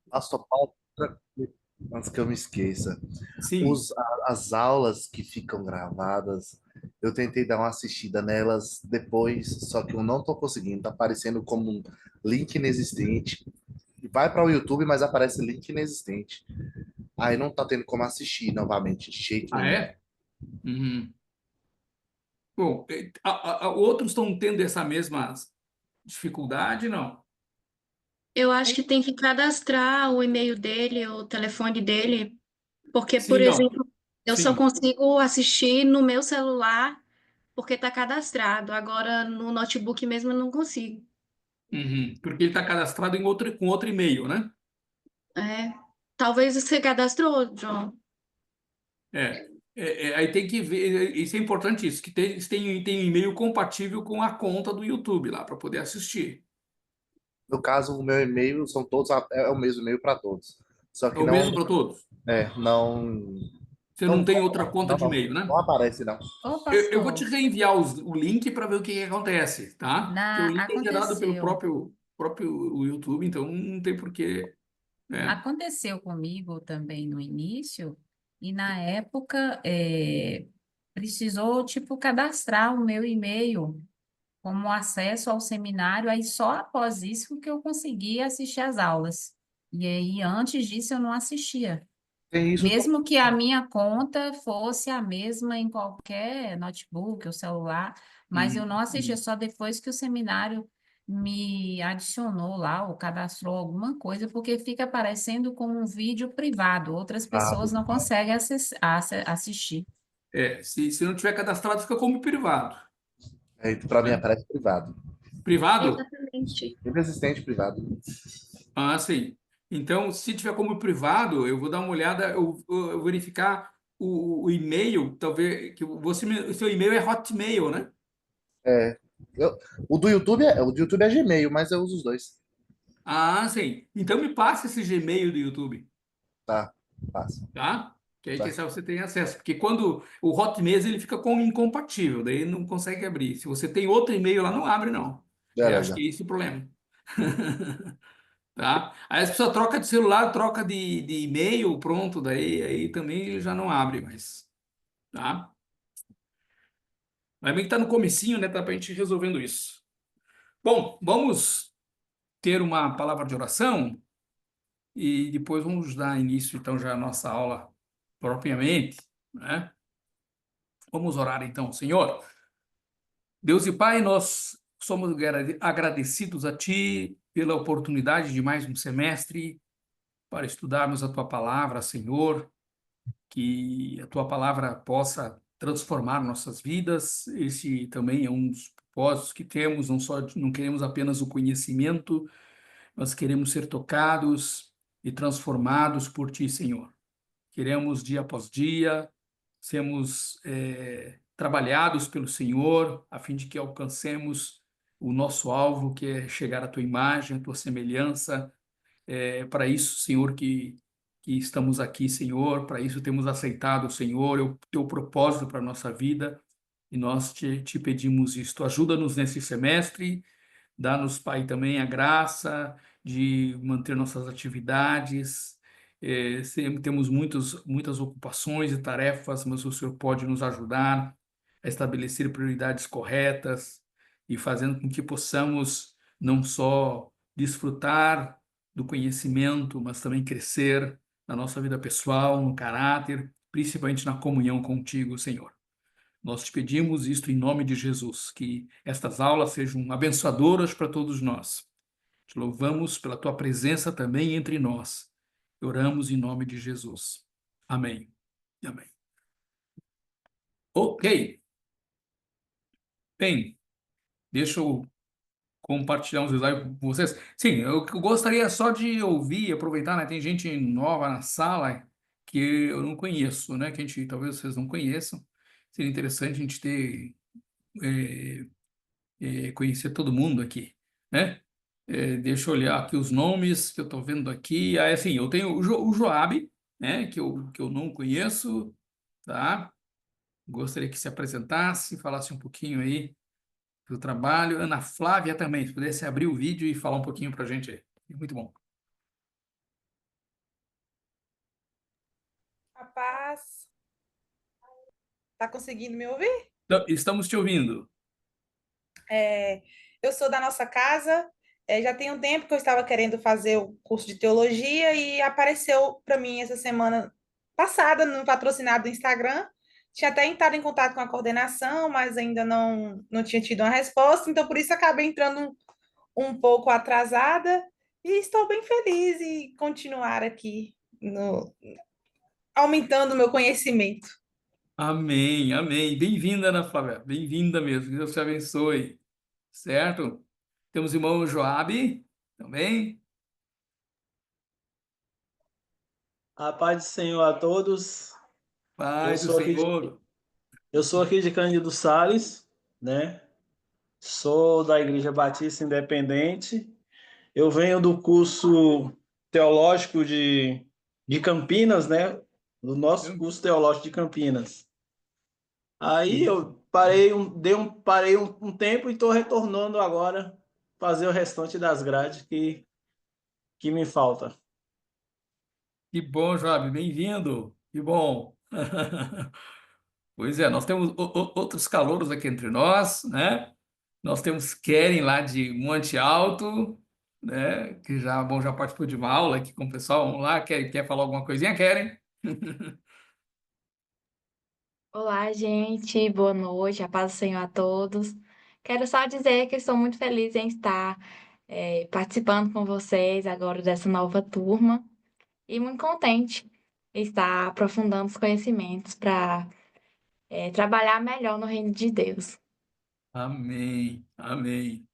Pastor Paulo, antes que eu me esqueça, Sim. as aulas que ficam gravadas, eu tentei dar uma assistida nelas depois, só que eu não tô conseguindo, tá aparecendo como um link inexistente. Vai para o YouTube, mas aparece link inexistente. Aí não tá tendo como assistir novamente, de jeito Ah, nenhum. é? Uhum. Bom, outros estão tendo essa mesma dificuldade, não? Eu acho que tem que cadastrar o e-mail dele, o telefone dele, porque, por Sim, não. exemplo, eu só Sim. consigo assistir no meu celular porque está cadastrado. Agora, no notebook mesmo, eu não consigo. Uhum. Porque ele está cadastrado com outro e-mail, né? É. Talvez você cadastrou, John. É. Aí tem que ver, isso é importante isso, que tem um e-mail compatível com a conta do YouTube lá, para poder assistir. No caso, o meu e-mail são todos, é o mesmo e-mail para todos. Só É que o não, mesmo para todos. Você não não, tem outra conta não, de não, e-mail, né? não aparece, não. Ô, Eu vou te pastor, reenviar o link para ver o que que acontece, tá? Porque o link é gerado pelo aconteceu. próprio o YouTube, então não tem porquê, né? Aconteceu comigo também no início, e na época precisou, tipo, cadastrar o meu e-mail como acesso ao seminário, aí só após isso que eu consegui assistir às aulas. E aí, antes disso, eu não assistia. Tem isso Mesmo que a também. minha conta fosse a mesma em qualquer notebook ou celular, mas eu não assistia Uhum. só depois que o seminário me adicionou lá ou cadastrou alguma coisa, porque fica aparecendo como um vídeo privado, outras pessoas não conseguem assistir. Se não tiver cadastrado, fica como privado, É, para mim né? aparece privado. Privado? Exatamente. Inexistente privado. Ah, sim. Então, se tiver como privado, eu vou dar uma olhada, eu verificar o e-mail, talvez, o seu e-mail é Hotmail, né? É, eu- o do YouTube é Gmail, mas eu uso os dois. Ah, sim. Então me passa esse Gmail do YouTube, Tá, passa. tá? Que aí, quem Tá. sabe você tem acesso. Porque quando o Hotmail, ele fica como incompatível, daí não consegue abrir. Se você tem outro e-mail lá, não abre, não. Acho Beleza. que é esse o problema. Tá? Aí as pessoas trocam de celular, troca de e-mail, pronto, daí aí também ele já não abre mais, tá? Mas bem que tá no comecinho, né? Tá pra gente ir resolvendo isso. Bom, vamos ter uma palavra de oração e depois vamos dar início, então, já à nossa aula propriamente, né? Vamos orar, então, Senhor. Deus e Pai, nós somos agradecidos a Ti pela oportunidade de mais um semestre para estudarmos a Tua palavra, Senhor, que a Tua palavra possa transformar nossas vidas. Esse também é um dos propósitos que temos, não queremos apenas o conhecimento, nós queremos ser tocados e transformados por Ti, Senhor. Queremos, dia após dia, sermos trabalhados pelo Senhor, a fim de que alcancemos o nosso alvo, que é chegar à Tua imagem, à Tua semelhança. É para isso, Senhor, que estamos aqui, Senhor, para isso temos aceitado, Senhor, o Teu propósito para a nossa vida, e nós te pedimos isto. Ajuda-nos nesse semestre. Dá-nos, Pai, também a graça de manter nossas atividades. Temos muitas ocupações e tarefas, mas o Senhor pode nos ajudar a estabelecer prioridades corretas e fazendo com que possamos não só desfrutar do conhecimento, mas também crescer na nossa vida pessoal, no caráter, principalmente na comunhão contigo, Senhor. Nós te pedimos isto em nome de Jesus, que estas aulas sejam abençoadoras para todos nós. Te louvamos pela tua presença também entre nós. Oramos em nome de Jesus. Amém. Amém. Ok. Bem, deixa eu compartilhar uns slides com vocês. Sim, eu gostaria só de ouvir, aproveitar, né? Tem gente nova na sala que eu não conheço, né? Que a gente talvez vocês não conheçam. Seria interessante a gente ter eh, conhecer todo mundo aqui, né? Deixa eu olhar aqui os nomes que eu estou vendo aqui. Ah, assim, eu tenho o Joab, né? Que eu não conheço, tá? Gostaria que se apresentasse, falasse um pouquinho aí do trabalho. Ana Flávia também, se pudesse abrir o vídeo e falar um pouquinho para a gente aí. Muito bom. Tá conseguindo me ouvir? Então, estamos te ouvindo. Eu sou da nossa casa, já tem um tempo que eu estava querendo fazer o curso de teologia e apareceu para mim essa semana passada no patrocinado do Instagram. Tinha até entrado em contato com a coordenação, mas ainda não tinha tido uma resposta, então por isso acabei entrando um pouco atrasada e estou bem feliz em continuar aqui aumentando o meu conhecimento. Amém, amém. Bem-vinda, Ana Flávia. Bem-vinda mesmo. Que Deus te abençoe. Certo? Temos o irmão Joabe também. A paz do Senhor a todos. Eu Pai do sou aqui de, Senhor. eu sou aqui de Cândido Sales, né? Sou da Igreja Batista Independente. Eu venho do curso teológico de Campinas, né? Do nosso curso teológico de Campinas. Aí eu parei um tempo e estou retornando agora fazer o restante das grades que me falta. Que bom, Joabe. Bem-vindo. Que bom. Pois é, nós temos outros calouros aqui entre nós, né? Nós temos Keren lá de Monte Alto, né? Que já, bom, já participou de uma aula aqui com o pessoal. Vamos lá, quer falar alguma coisinha, Keren? Olá, gente, boa noite, a paz do Senhor a todos. Quero só dizer que estou muito feliz em estar participando com vocês agora dessa nova turma e muito contente em estar aprofundando os conhecimentos para trabalhar melhor no reino de Deus. Amém, amém.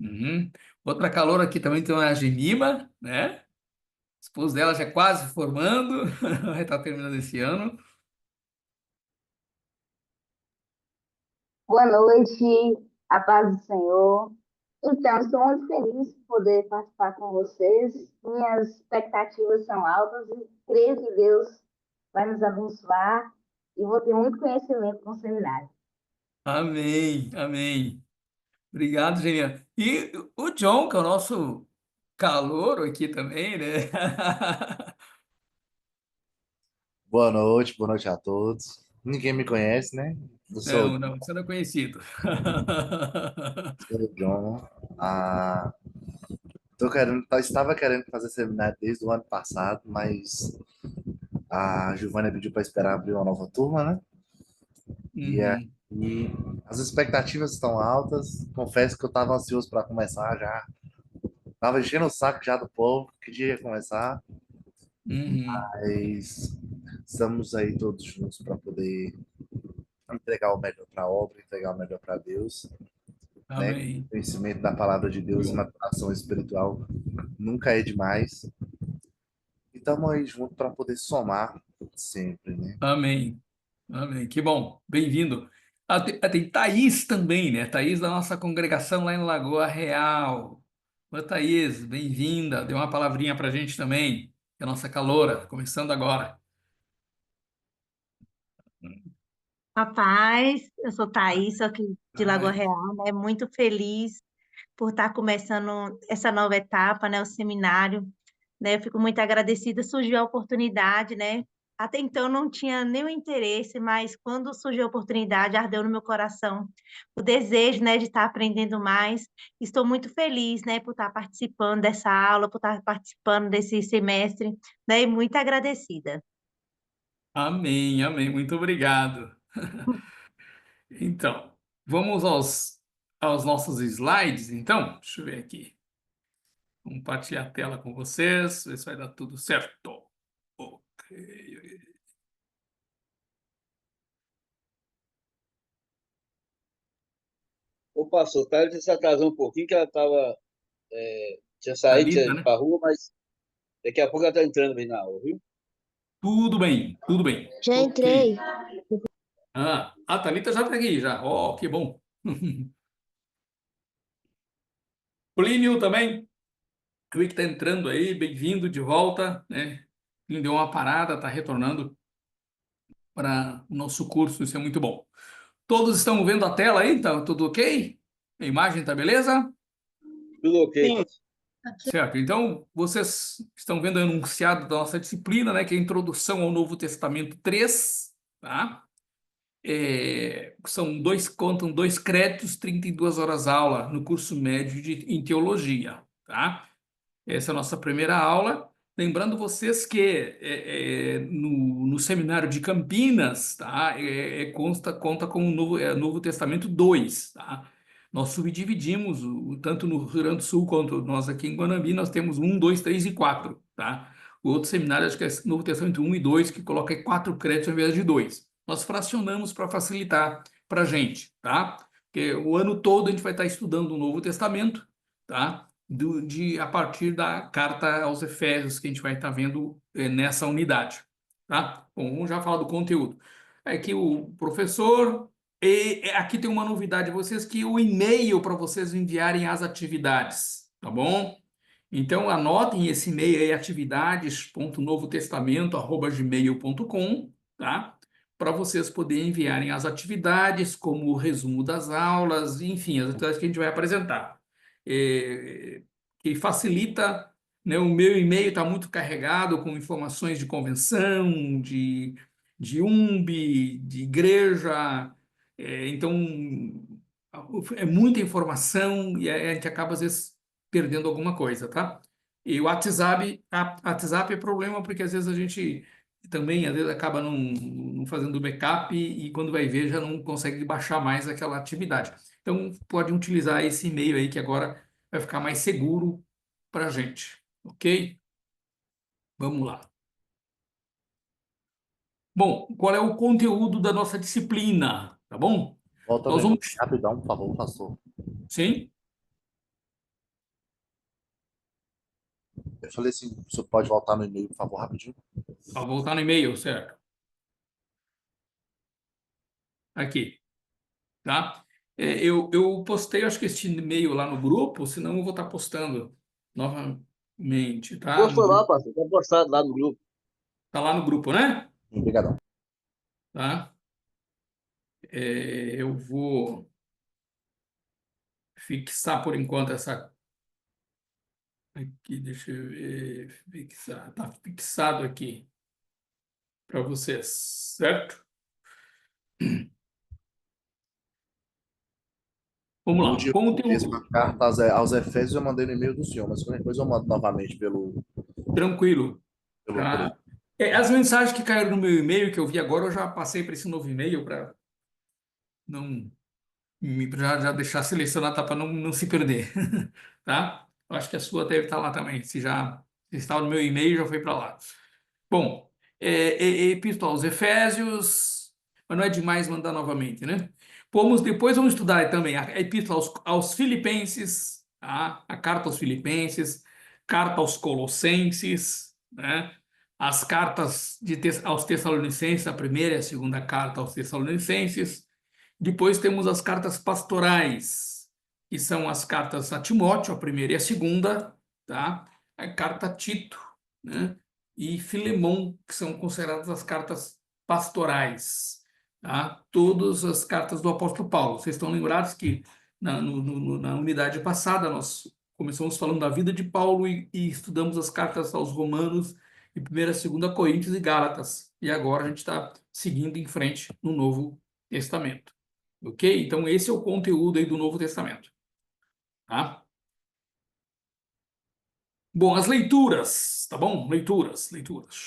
Uhum. Outra caloura aqui também tem a Genima, né? O esposo dela já quase formando, vai estar terminando esse ano. Boa noite, a paz do Senhor. Então, estou muito feliz por poder participar com vocês. Minhas expectativas são altas e creio que Deus vai nos abençoar e vou ter muito conhecimento com o seminário. Amém, amém. Obrigado, Geniana. E o John, que é o nosso calouro aqui também, né? Boa noite a todos. Ninguém me conhece, né? Eu sou, Não, não, você não é conhecido. sou o John. Ah, estava querendo fazer seminário desde o ano passado, mas a Giovana pediu para esperar abrir uma nova turma, né? E Uhum. aí as expectativas estão altas. Confesso que eu estava ansioso para começar já. Tava enchendo o saco já do povo, que dia ia começar. Uhum. Mas estamos aí todos juntos para poder entregar o melhor para a obra, entregar o melhor para Deus, né? Amém. Conhecimento da palavra de Deus e maturação espiritual nunca é demais. E estamos aí juntos para poder somar sempre, né? Amém. Amém. Que bom. Bem-vindo. Tem Thaís também, né? Thaís da nossa congregação lá em Lagoa Real. Ô, Thaís, bem-vinda. Dê uma palavrinha para a gente também, que é a nossa caloura, começando agora. Rapaz, eu sou Thaís, sou aqui de Lagoa Ai, Real, né? Muito feliz por estar começando essa nova etapa, né? O seminário, né? Eu fico muito agradecida, surgiu a oportunidade, né? Até então eu não tinha nenhum interesse, mas quando surgiu a oportunidade, ardeu no meu coração o desejo, né, de estar aprendendo mais. Estou muito feliz, né, por estar participando dessa aula, por estar participando desse semestre, né? E muito agradecida. amém, amém. Muito obrigado. Então, vamos aos nossos slides, então. Deixa eu ver aqui. Compartilhar a tela com vocês, ver se vai dar tudo certo. Ok. Ô, pastor, tá se atrasou um pouquinho, que ela tinha saído, tinha Thalita, ido né? pra rua, mas daqui a pouco ela tá entrando bem na aula, viu? Tudo bem, tudo bem. Já Ok. entrei. A Thalita já está aqui, já. Oh, que bom. Plínio também. Eu vi que está entrando aí, bem-vindo de volta, né? Ele deu uma parada, está retornando para o nosso curso, isso é muito bom. Todos estão vendo a tela aí? Tá tudo ok? A imagem tá beleza? Tudo ok, pastor. Certo. Então, vocês estão vendo o enunciado da nossa disciplina, né? Que é a Introdução ao Novo Testamento 3, tá? contam 2 créditos, 32 horas aula no curso médio em teologia, tá? Essa é a nossa primeira aula. Lembrando vocês que no seminário de Campinas, tá? Conta com o Novo Testamento 2, tá? Nós subdividimos, tanto no Rio Grande do Sul quanto nós aqui em Guanambi, nós temos 1, 2, 3 e 4, tá? O outro seminário, acho que é Novo Testamento 1 e 2, que coloca 4 créditos ao invés de 2. Nós fracionamos para facilitar para a gente, tá? Porque o ano todo a gente vai estar estudando o Novo Testamento, tá? A partir da carta aos Efésios, que a gente vai estar vendo nessa unidade, tá? Bom, vamos já falar do conteúdo. Aqui o professor, aqui tem uma novidade, vocês, que o e-mail para vocês enviarem as atividades, tá bom? Então, anotem esse e-mail aí, atividades.novotestamento@gmail.com, tá? Para vocês poderem enviarem as atividades, como o resumo das aulas, enfim, as atividades que a gente vai apresentar. Que facilita, né? O meu e-mail está muito carregado com informações de convenção, de UMB, de igreja, então é muita informação e a gente acaba, às vezes, perdendo alguma coisa, tá? E o WhatsApp é problema porque às vezes a gente também, às vezes, acaba não fazendo backup e quando vai ver já não consegue baixar mais aquela atividade. Então, pode utilizar esse e-mail aí que agora vai ficar mais seguro para a gente, ok? Vamos lá. Bom, qual é o conteúdo da nossa disciplina, tá bom? Volta Nós no vamos... rapidão, por favor, pastor. Sim? Eu falei assim, o senhor pode voltar no e-mail, por favor, rapidinho? Vou voltar no e-mail, certo? Aqui, tá? Eu postei, acho que esse e-mail lá no grupo, senão eu vou estar postando novamente, tá? Postou lá, pastor. Tá postado lá no grupo. Tá lá no grupo, né? Obrigadão. Tá? Eu vou fixar por enquanto essa aqui, deixa eu ver, fixar, tá fixado aqui para vocês, certo? Vamos lá, Essa conteúdo. carta aos Efésios eu mandei no e-mail do senhor, mas qualquer coisa eu mando novamente pelo Tranquilo, tá? As mensagens que caíram no meu e-mail, que eu vi agora, eu já passei para esse novo e-mail para não já deixar selecionado, tá, para não se perder, tá? Eu acho que a sua deve estar lá também. Se está no meu e-mail, já foi para lá. Bom, Epístola aos Efésios, mas não é demais mandar novamente, né? Depois vamos estudar também a Epístola aos Filipenses, tá? A Carta aos Filipenses, Carta aos Colossenses, né? As cartas aos Tessalonicenses, a primeira e a segunda carta aos Tessalonicenses. Depois temos as cartas pastorais, que são as cartas a Timóteo, a primeira e a segunda, tá? A carta a Tito, né? E Filemão, que são consideradas as cartas pastorais, tá? Todas as cartas do apóstolo Paulo. Vocês estão lembrados que na unidade passada nós começamos falando da vida de Paulo e estudamos as cartas aos Romanos, e 1ª, 2ª Coríntios e Gálatas. E agora a gente está seguindo em frente no Novo Testamento. Ok? Então, esse é o conteúdo aí do Novo Testamento. Tá? Bom, as leituras, tá bom? Leituras.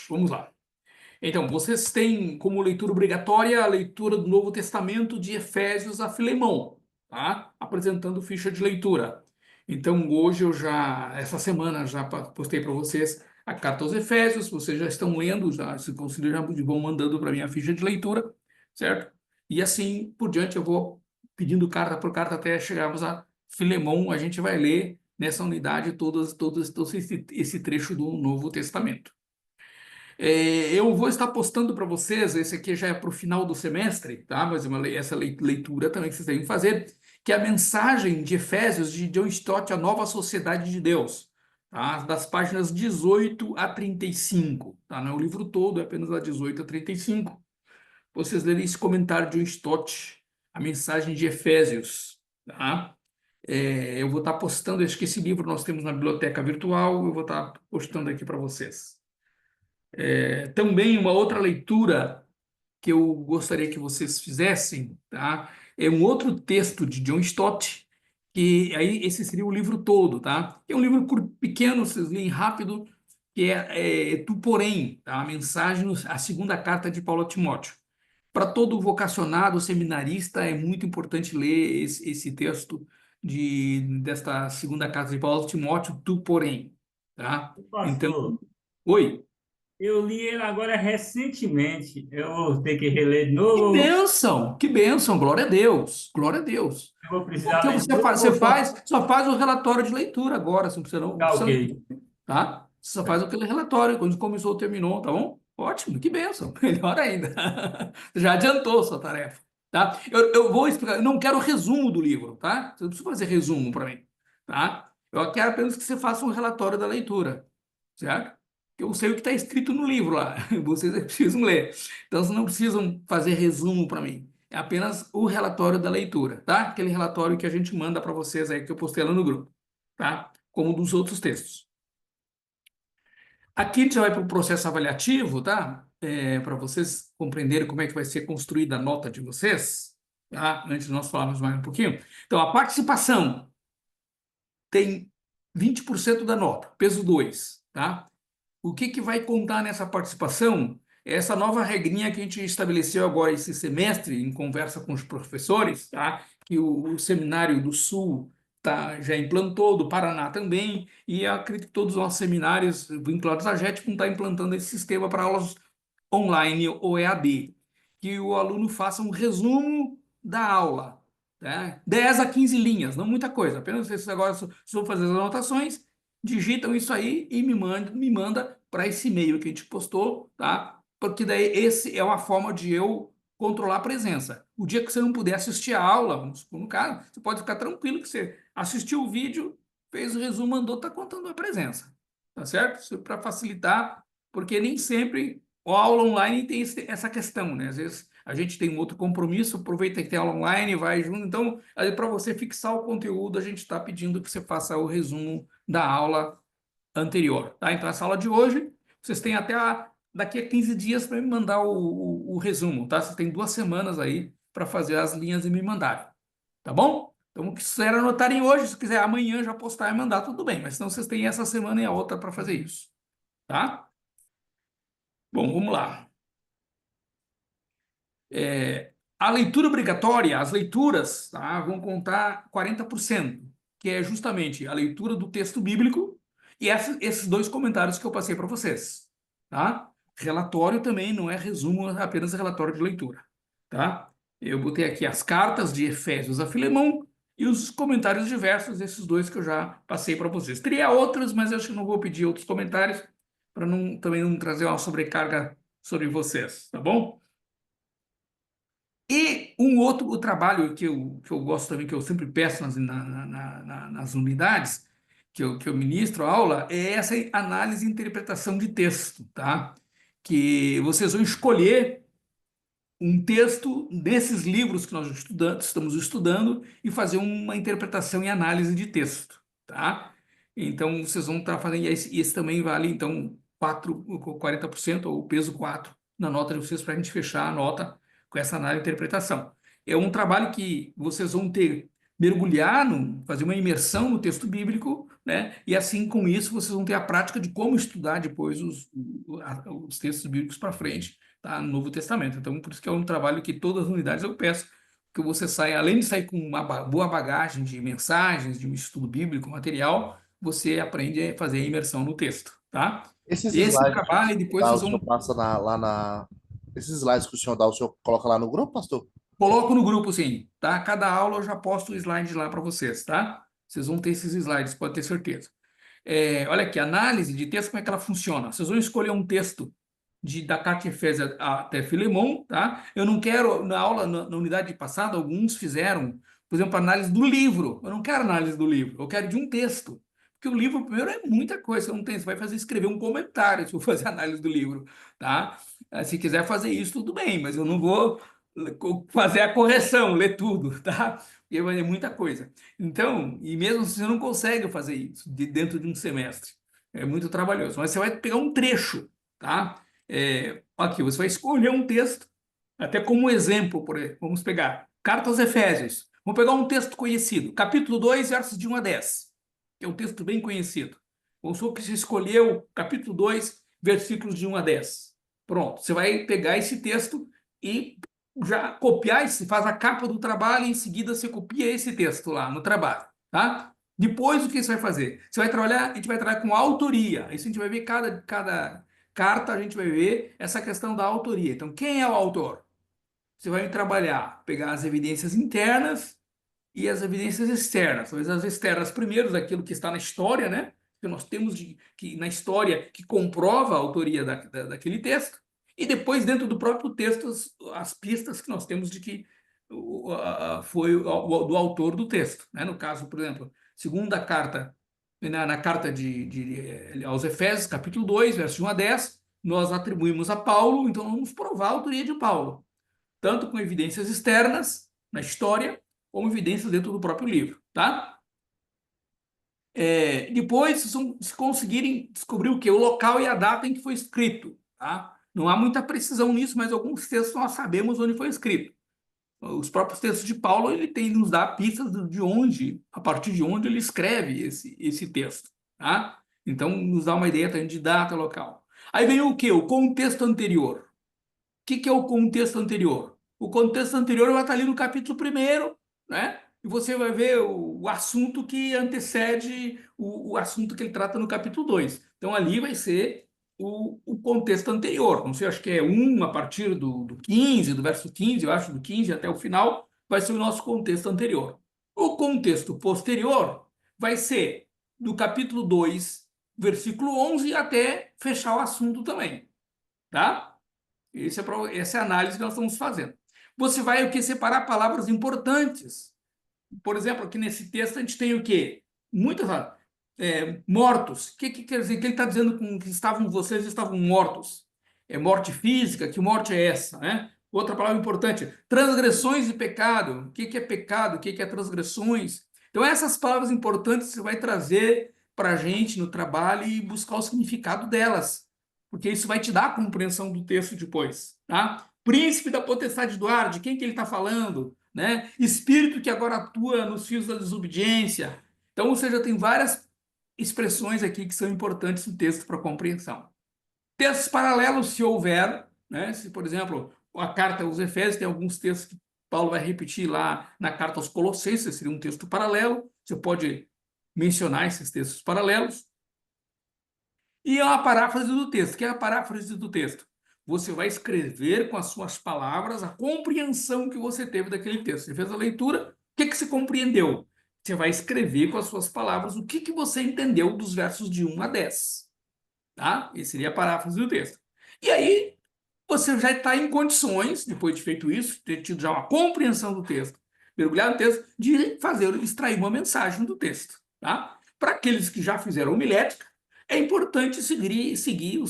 Vamos lá. Então, vocês têm como leitura obrigatória a leitura do Novo Testamento de Efésios a Filemão, tá? Apresentando ficha de leitura. Então, hoje essa semana, já postei para vocês a carta aos Efésios, vocês já estão lendo, se consideram, vão mandando para mim a ficha de leitura, certo? E assim por diante, eu vou pedindo carta por carta até chegarmos a Filemão. A gente vai ler nessa unidade todo esse trecho do Novo Testamento. Eu vou estar postando para vocês, esse aqui já é para o final do semestre, tá? Mas essa leitura também que vocês devem fazer, que é a mensagem de Efésios de John Stott, A Nova Sociedade de Deus, tá? Das páginas 18 a 35, tá? Não é o livro todo, é apenas a 18 a 35. Vocês lerem esse comentário de John Stott, a mensagem de Efésios, tá? Eu vou estar postando, acho que esse livro nós temos na biblioteca virtual, eu vou estar postando aqui para vocês. Também uma outra leitura que eu gostaria que vocês fizessem, tá? É um outro texto de John Stott, que aí esse seria o livro todo, tá? É um livro pequeno, vocês leem rápido, que Tu Porém, tá? A mensagem, a segunda carta de Paulo a Timóteo. Para todo vocacionado, seminarista, é muito importante ler esse texto desta segunda carta de Paulo a Timóteo, Tu Porém, tá? Então, Pastor, oi. eu li ele agora recentemente. Eu vou ter que reler de Que bênção, glória a Deus, glória a Deus. eu vou precisar Porque ler de você novo faz, ou você faz, só faz o relatório de leitura agora, você não precisa, não tá precisa ler, ok? tá? Você só faz aquele relatório, quando começou, terminou, tá bom? Ótimo, que bênção, melhor ainda. Já adiantou sua tarefa, tá? Eu vou explicar, eu não quero resumo do livro, tá? Você não precisa fazer resumo para mim, tá? Eu quero apenas que você faça um relatório da leitura, certo? Eu sei o que está escrito no livro lá, vocês é que precisam ler. Então, vocês não precisam fazer resumo para mim. É apenas o relatório da leitura, tá? Aquele relatório que a gente manda para vocês aí, que eu postei lá no grupo, tá? Como dos outros textos. Aqui a gente já vai para o processo avaliativo, tá? Para vocês compreenderem como é que vai ser construída a nota de vocês, tá? Antes de nós falarmos mais um pouquinho. Então, a participação tem 20% da nota, peso 2, tá? O que vai contar nessa participação é essa nova regrinha que a gente estabeleceu agora esse semestre, em conversa com os professores, tá? Que o Seminário do Sul já implantou, do Paraná também, e eu acredito que todos os nossos seminários vinculados à JET vão estar implantando esse sistema para aulas online ou EAD, que o aluno faça um resumo da aula, tá? 10 a 15 linhas, não muita coisa, apenas vocês agora só vão fazer as anotações, digitam isso aí e me manda para esse e-mail que a gente postou, tá? Porque daí esse é uma forma de eu controlar a presença. O dia que você não puder assistir a aula, vamos supor, no caso, você pode ficar tranquilo que você assistiu o vídeo, fez o resumo, mandou, tá contando a presença, tá certo? Isso para facilitar, porque nem sempre a aula online tem essa questão, né? Às vezes a gente tem um outro compromisso, aproveita que tem aula online, vai junto. Então, para você fixar o conteúdo, a gente está pedindo que você faça o resumo da aula anterior, tá? Então, essa aula de hoje, vocês têm até daqui a 15 dias para me mandar o resumo, tá? Vocês têm 2 semanas aí para fazer as linhas e me mandarem, tá bom? Então, o que vocês anotarem hoje, se quiser amanhã já postar e mandar, tudo bem. Mas senão vocês têm essa semana e a outra para fazer isso, tá? Bom, vamos lá. A leitura obrigatória, as leituras, tá, vão contar 40%, que é justamente a leitura do texto bíblico e esses 2 comentários que eu passei para vocês, tá? Relatório também não é resumo, é apenas relatório de leitura, tá? Eu botei aqui as cartas de Efésios a Filemão e os comentários diversos, esses 2 que eu já passei para vocês. Teria outros, mas eu acho que não vou pedir outros comentários para também não trazer uma sobrecarga sobre vocês, tá bom? E um outro trabalho que eu gosto também, que eu sempre peço nas unidades que eu ministro a aula, é essa análise e interpretação de texto, tá? Que vocês vão escolher um texto desses livros que nós estamos estudando e fazer uma interpretação e análise de texto, tá? Então, vocês vão estar fazendo, e esse também vale, então, 40% ou peso 4 na nota de vocês para a gente fechar a nota com essa análise e interpretação. É um trabalho que vocês vão mergulhar, fazer uma imersão no texto bíblico, né? E assim, com isso, vocês vão ter a prática de como estudar depois os textos bíblicos para frente, tá? No Novo Testamento. Então, por isso que é um trabalho que todas as unidades eu peço que você saia, além de sair com uma boa bagagem de mensagens, de um estudo bíblico, material, você aprende a fazer a imersão no texto, tá? Esses Esse slides trabalho, e que depois dá, o vocês senhor vão... passa lá na. Esses slides que o senhor dá, o senhor coloca lá no grupo, pastor? Coloco no grupo, sim, tá? Cada aula eu já posto o slide lá para vocês, tá? Vocês vão ter esses slides, pode ter certeza. Olha aqui, análise de texto, como é que ela funciona? Vocês vão escolher um texto da carta de Efésios até Filemão, tá? Eu não quero, na aula, na unidade passada, alguns fizeram, por exemplo, análise do livro. Eu não quero análise do livro, eu quero de um texto. Porque o livro, primeiro, é muita coisa, você não tem, você vai escrever um comentário se for fazer análise do livro, tá? Se quiser fazer isso, tudo bem, mas eu não vou fazer a correção, ler tudo, tá? Porque vai ter muita coisa. Então, e mesmo se você não consegue fazer isso dentro de um semestre, é muito trabalhoso, mas você vai pegar um trecho, tá? Aqui, você vai escolher um texto Até como exemplo, vamos pegar Carta aos Efésios. Vamos pegar um texto conhecido, capítulo 2, versos de 1 a 10, que é um texto bem conhecido. Vamos supor que você escolheu capítulo 2, versículos de 1 a 10. Pronto, você vai pegar esse texto e já copiar, você faz a capa do trabalho e em seguida você copia esse texto lá no trabalho, tá? Depois, o que você vai fazer? Você vai trabalhar, a gente vai trabalhar com autoria. Isso a gente vai ver cada carta, a gente vai ver essa questão da autoria. Então, quem é o autor? Você vai trabalhar, pegar as evidências internas e as evidências externas. Talvez as externas primeiro, daquilo que está na história, né? Que nós temos que na história que comprova a autoria daquele texto. E depois, dentro do próprio texto, as pistas que nós temos de que foi do autor do texto, né? No caso, por exemplo, segunda carta, na carta aos Efésios, capítulo 2, verso 1 a 10, nós atribuímos a Paulo, então vamos provar a autoria de Paulo, tanto com evidências externas na história, como evidências dentro do próprio livro, tá? Depois, se conseguirem descobrir o quê? O local e a data em que foi escrito, tá? Não há muita precisão nisso, mas alguns textos nós sabemos onde foi escrito. Os próprios textos de Paulo, ele tem nos dá pistas de onde, a partir de onde ele escreve esse texto, tá? Então, nos dá uma ideia também de data local. Aí vem o quê? O contexto anterior. O que é o contexto anterior? O contexto anterior vai estar ali no capítulo 1º, né? E você vai ver o assunto que antecede o assunto que ele trata no capítulo 2. Então, ali vai ser o contexto anterior. Não sei, acho que é a partir do 15, do verso 15, eu acho, do 15 até o final, vai ser o nosso contexto anterior. O contexto posterior vai ser do capítulo 2, versículo 11, até fechar o assunto também, tá? Essa é a análise que nós estamos fazendo. Você vai o que? Separar palavras importantes. Por exemplo, aqui nesse texto a gente tem o quê? Muitas mortos. O que quer dizer? Que ele está dizendo que vocês estavam mortos. É morte física? Que morte é essa, né? Outra palavra importante, transgressões e pecado. O que é pecado? O que é transgressões? Então, essas palavras importantes você vai trazer para a gente no trabalho e buscar o significado delas, porque isso vai te dar a compreensão do texto depois, tá? Príncipe da potestade do ar, de quem que ele está falando, né? Espírito que agora atua nos fios da desobediência. Então, ou seja, tem várias expressões aqui que são importantes no texto para compreensão. Textos paralelos, se houver, né? Se, por exemplo, a carta aos Efésios tem alguns textos que Paulo vai repetir lá na carta aos Colossenses, seria um texto paralelo, você pode mencionar esses textos paralelos. E a paráfrase do texto. O que é a paráfrase do texto? Você vai escrever com as suas palavras a compreensão que você teve daquele texto. Você fez a leitura, o que você compreendeu? Você vai escrever com as suas palavras o que você entendeu dos versos de 1 a 10. Tá? Essa seria a paráfrase do texto. E aí, você já está em condições, depois de feito isso, ter tido já uma compreensão do texto, mergulhar no texto, de extrair uma mensagem do texto. Tá? Para aqueles que já fizeram homilética, é importante seguir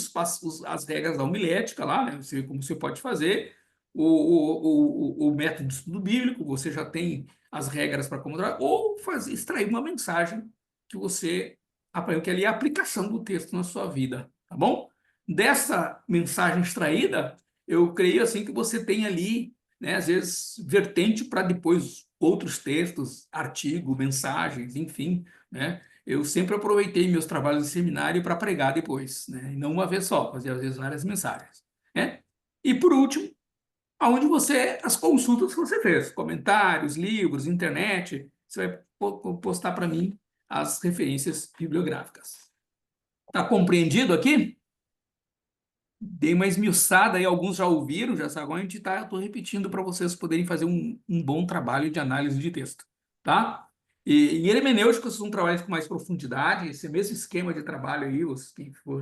as regras da homilética lá, né? Você, como você pode fazer, o método de estudo bíblico, você já tem as regras para como trabalhar, ou extrair uma mensagem que você aprendeu, que ali é a aplicação do texto na sua vida, tá bom? Dessa mensagem extraída, eu creio assim que você tem ali, né, às vezes, vertente para depois outros textos, artigo, mensagens, enfim, né? Eu sempre aproveitei meus trabalhos de seminário para pregar depois, né? E não uma vez só, fazia às vezes várias mensagens, né? E por último, as consultas que você fez, comentários, livros, internet, você vai postar para mim as referências bibliográficas. Tá compreendido aqui? Dei uma esmiuçada aí, alguns já ouviram, já sabem, agora estou repetindo para vocês poderem fazer um bom trabalho de análise de texto, tá? E hermenêutica são trabalhos com mais profundidade, esse mesmo esquema de trabalho aí,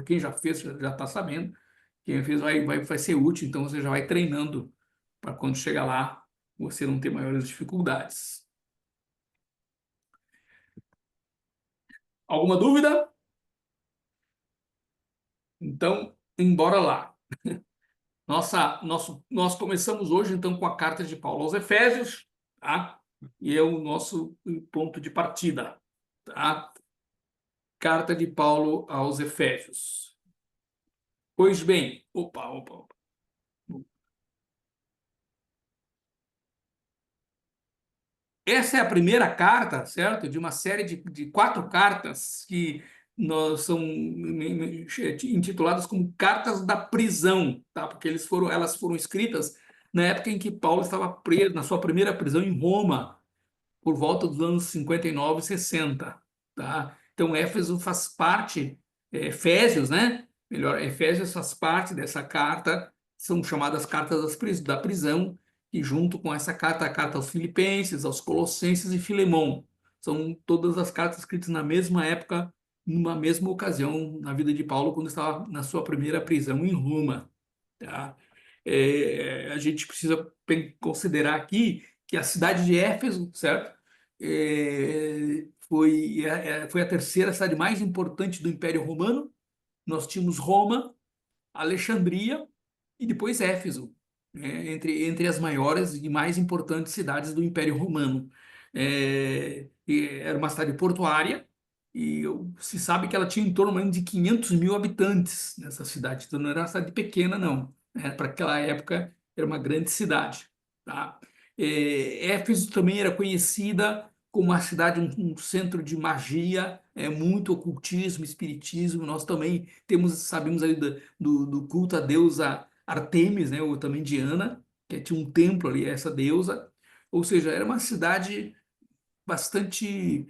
quem já fez já está sabendo, quem fez vai ser útil, então você já vai treinando para quando chegar lá, você não ter maiores dificuldades. Alguma dúvida? Então, embora lá. Nós começamos hoje, então, com a carta de Paulo aos Efésios, tá? E é o nosso ponto de partida, tá? Carta de Paulo aos Efésios. Pois bem, opa. essa é a primeira carta, certo? De uma série de 4 cartas que são intituladas como cartas da prisão, tá? Porque elas foram escritas na época em que Paulo estava preso, na sua primeira prisão em Roma, por volta dos anos 59 e 60, tá? Então, Éfeso faz parte, Efésios, né? Melhor, Efésios faz parte dessa carta, são chamadas cartas da prisão, e junto com essa carta, a carta aos Filipenses, aos Colossenses e Filemão. São todas as cartas escritas na mesma época, numa mesma ocasião na vida de Paulo, quando estava na sua primeira prisão em Roma, tá? A gente precisa considerar aqui que a cidade de Éfeso, certo? Foi a terceira cidade mais importante do Império Romano. Nós tínhamos Roma, Alexandria e depois Éfeso, né, entre as maiores e mais importantes cidades do Império Romano. Era uma cidade portuária e se sabe que ela tinha em torno de 500 mil habitantes nessa cidade. Então não era uma cidade pequena, não, né? Para aquela época era uma grande cidade, tá? Éfeso também era conhecida como uma cidade, um centro de magia, muito ocultismo, espiritismo. Nós também sabemos ali do culto à deusa Artemis, né, ou também Diana, que tinha um templo ali, essa deusa. Ou seja, era uma cidade bastante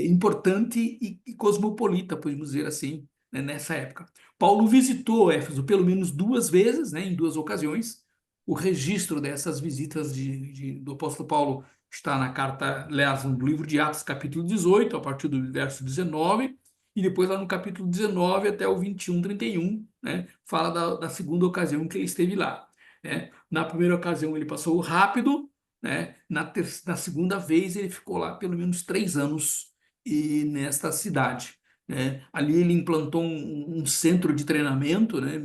importante e cosmopolita, podemos dizer assim, né, nessa época. Paulo visitou Éfeso pelo menos 2 vezes, né, em 2 ocasiões. O registro dessas visitas do apóstolo Paulo está na carta, aliás, no livro de Atos, capítulo 18, a partir do verso 19, e depois lá no capítulo 19 até o 21, 31, né, fala da segunda ocasião em que ele esteve lá, né. Na primeira ocasião ele passou rápido, né. Na segunda vez ele ficou lá pelo menos 3 anos nesta cidade, né. Ali ele implantou um centro de treinamento, né,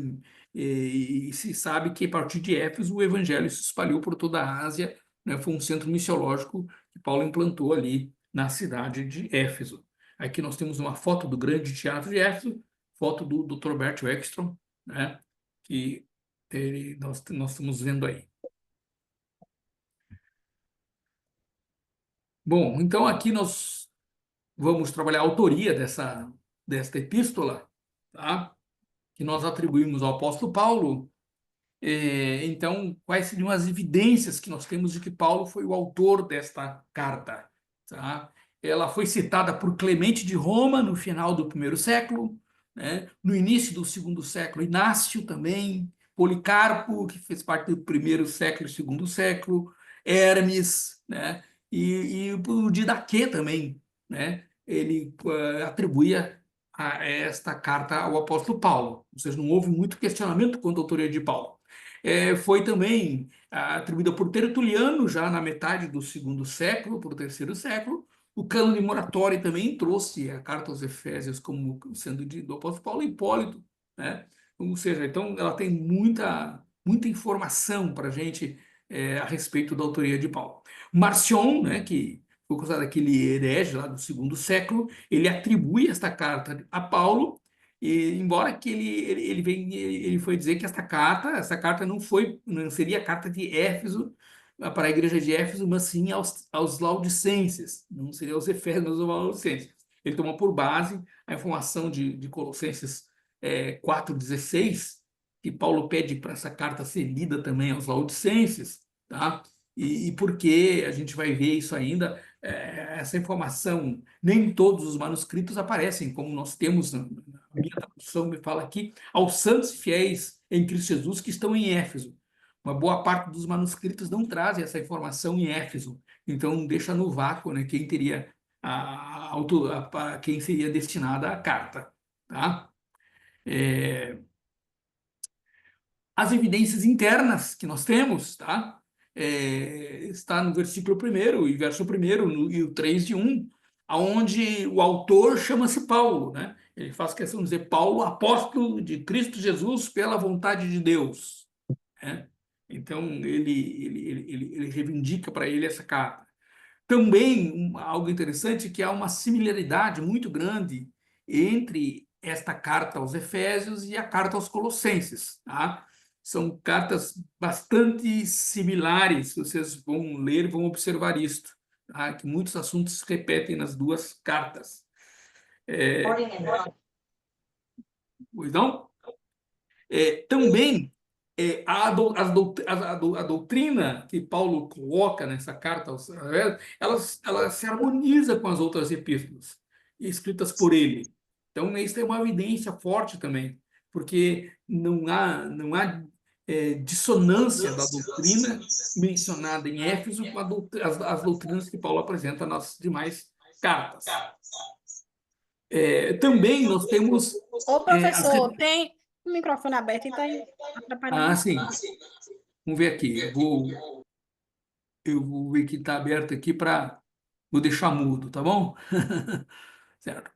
e se sabe que a partir de Éfeso o evangelho se espalhou por toda a Ásia, né. Foi um centro missiológico que Paulo implantou ali na cidade de Éfeso. Aqui nós temos uma foto do grande teatro de Éfeso, foto do Dr. Bert Ekstrom, né, que nós estamos vendo aí. Bom, então aqui nós vamos trabalhar a autoria desta epístola, tá? Que nós atribuímos ao apóstolo Paulo. Então, quais seriam as evidências que nós temos de que Paulo foi o autor desta carta, tá? Ela foi citada por Clemente de Roma no final do 1º século, né? No início do 2º século, Inácio também, Policarpo, que fez parte do 1º século e 2º século, Hermes, né? E o Didaquê também, né? Ele atribuía esta carta ao apóstolo Paulo. Ou seja, não houve muito questionamento quanto à autoria de Paulo. Foi também atribuída por Tertuliano, já na metade do 2º século, para o 3º século. O Cânone Moratório também trouxe a carta aos Efésios como sendo do apóstolo Paulo, e Hipólito, né? Ou seja, então ela tem muita informação para a gente a respeito da autoria de Paulo. Marcion, né, que foi considerado aquele herege lá do 2º século, ele atribui esta carta a Paulo, e embora que ele foi dizer que essa carta não seria a carta de Éfeso para a igreja de Éfeso, mas sim aos Laodicenses, não seria aos Efésios, mas aos Laodicenses. Ele tomou por base a informação de Colossenses 4,16, que Paulo pede para essa carta ser lida também aos Laodicenses, tá? E porque a gente vai ver isso ainda, essa informação, nem todos os manuscritos aparecem, como nós temos, a minha tradução me fala aqui, aos santos fiéis em Cristo Jesus que estão em Éfeso. Uma boa parte dos manuscritos não trazem essa informação em Éfeso, então deixa no vácuo, né, quem teria quem seria destinada à carta, tá? As evidências internas que nós temos, tá? Está no versículo 1º e verso 1º e o 3:1, onde o autor chama-se Paulo, né? Ele faz questão de dizer Paulo, apóstolo de Cristo Jesus pela vontade de Deus, né? Então ele reivindica para ele essa carta. Também algo interessante, que há uma similaridade muito grande entre esta carta aos Efésios e a carta aos Colossenses, tá? São cartas bastante similares, vocês vão ler, vão observar isto, tá? Que muitos assuntos se repetem nas duas cartas. Pois não? Também a doutrina que Paulo coloca nessa carta aos Efésios, ela se harmoniza com as outras epístolas escritas por ele. Então, isso é uma evidência forte também, porque não há dissonância da doutrina mencionada em Éfeso com as doutrinas que Paulo apresenta nas demais cartas. Também nós temos Ô, professor, tem o microfone aberto e está atrapalhando. sim. Vamos ver aqui. Eu vou ver que está aberto aqui para... Vou deixar mudo, tá bom? Certo.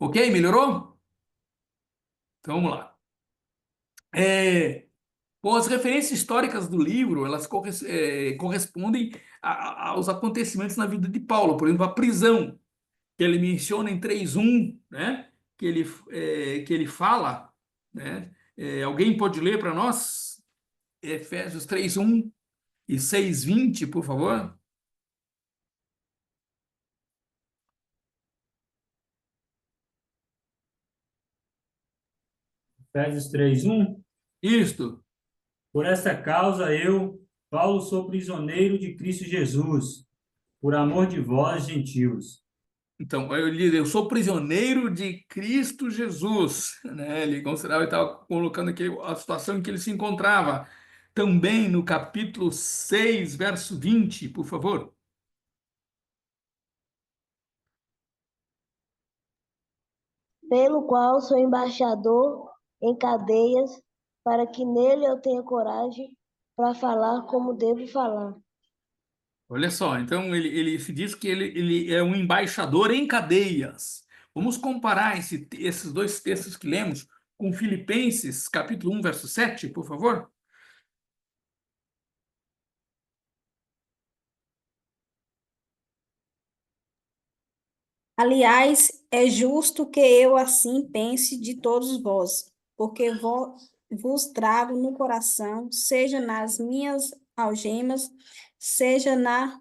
Ok? Melhorou? Então vamos lá. Bom, as referências históricas do livro, elas correspondem aos acontecimentos na vida de Paulo. Por exemplo, a prisão, que ele menciona em 3:1, né? Que ele fala, né? Alguém pode ler para nós? Efésios 3:1 e 6:20, por favor. Efésios 3:1. Isto. Por essa causa eu, Paulo, sou prisioneiro de Cristo Jesus, por amor de vós, gentios. Então, eu sou prisioneiro de Cristo Jesus, né? Ele considerava, ele estava colocando aqui a situação em que ele se encontrava. Também no capítulo 6, verso 20, por favor. Pelo qual sou embaixador em cadeias, para que nele eu tenha coragem para falar como devo falar. Olha só, então ele se diz que ele é um embaixador em cadeias. Vamos comparar esses dois textos que lemos com Filipenses, capítulo 1, verso 7, por favor. Aliás, é justo que eu assim pense de todos vós, porque vos trago no coração, seja nas minhas algemas, seja na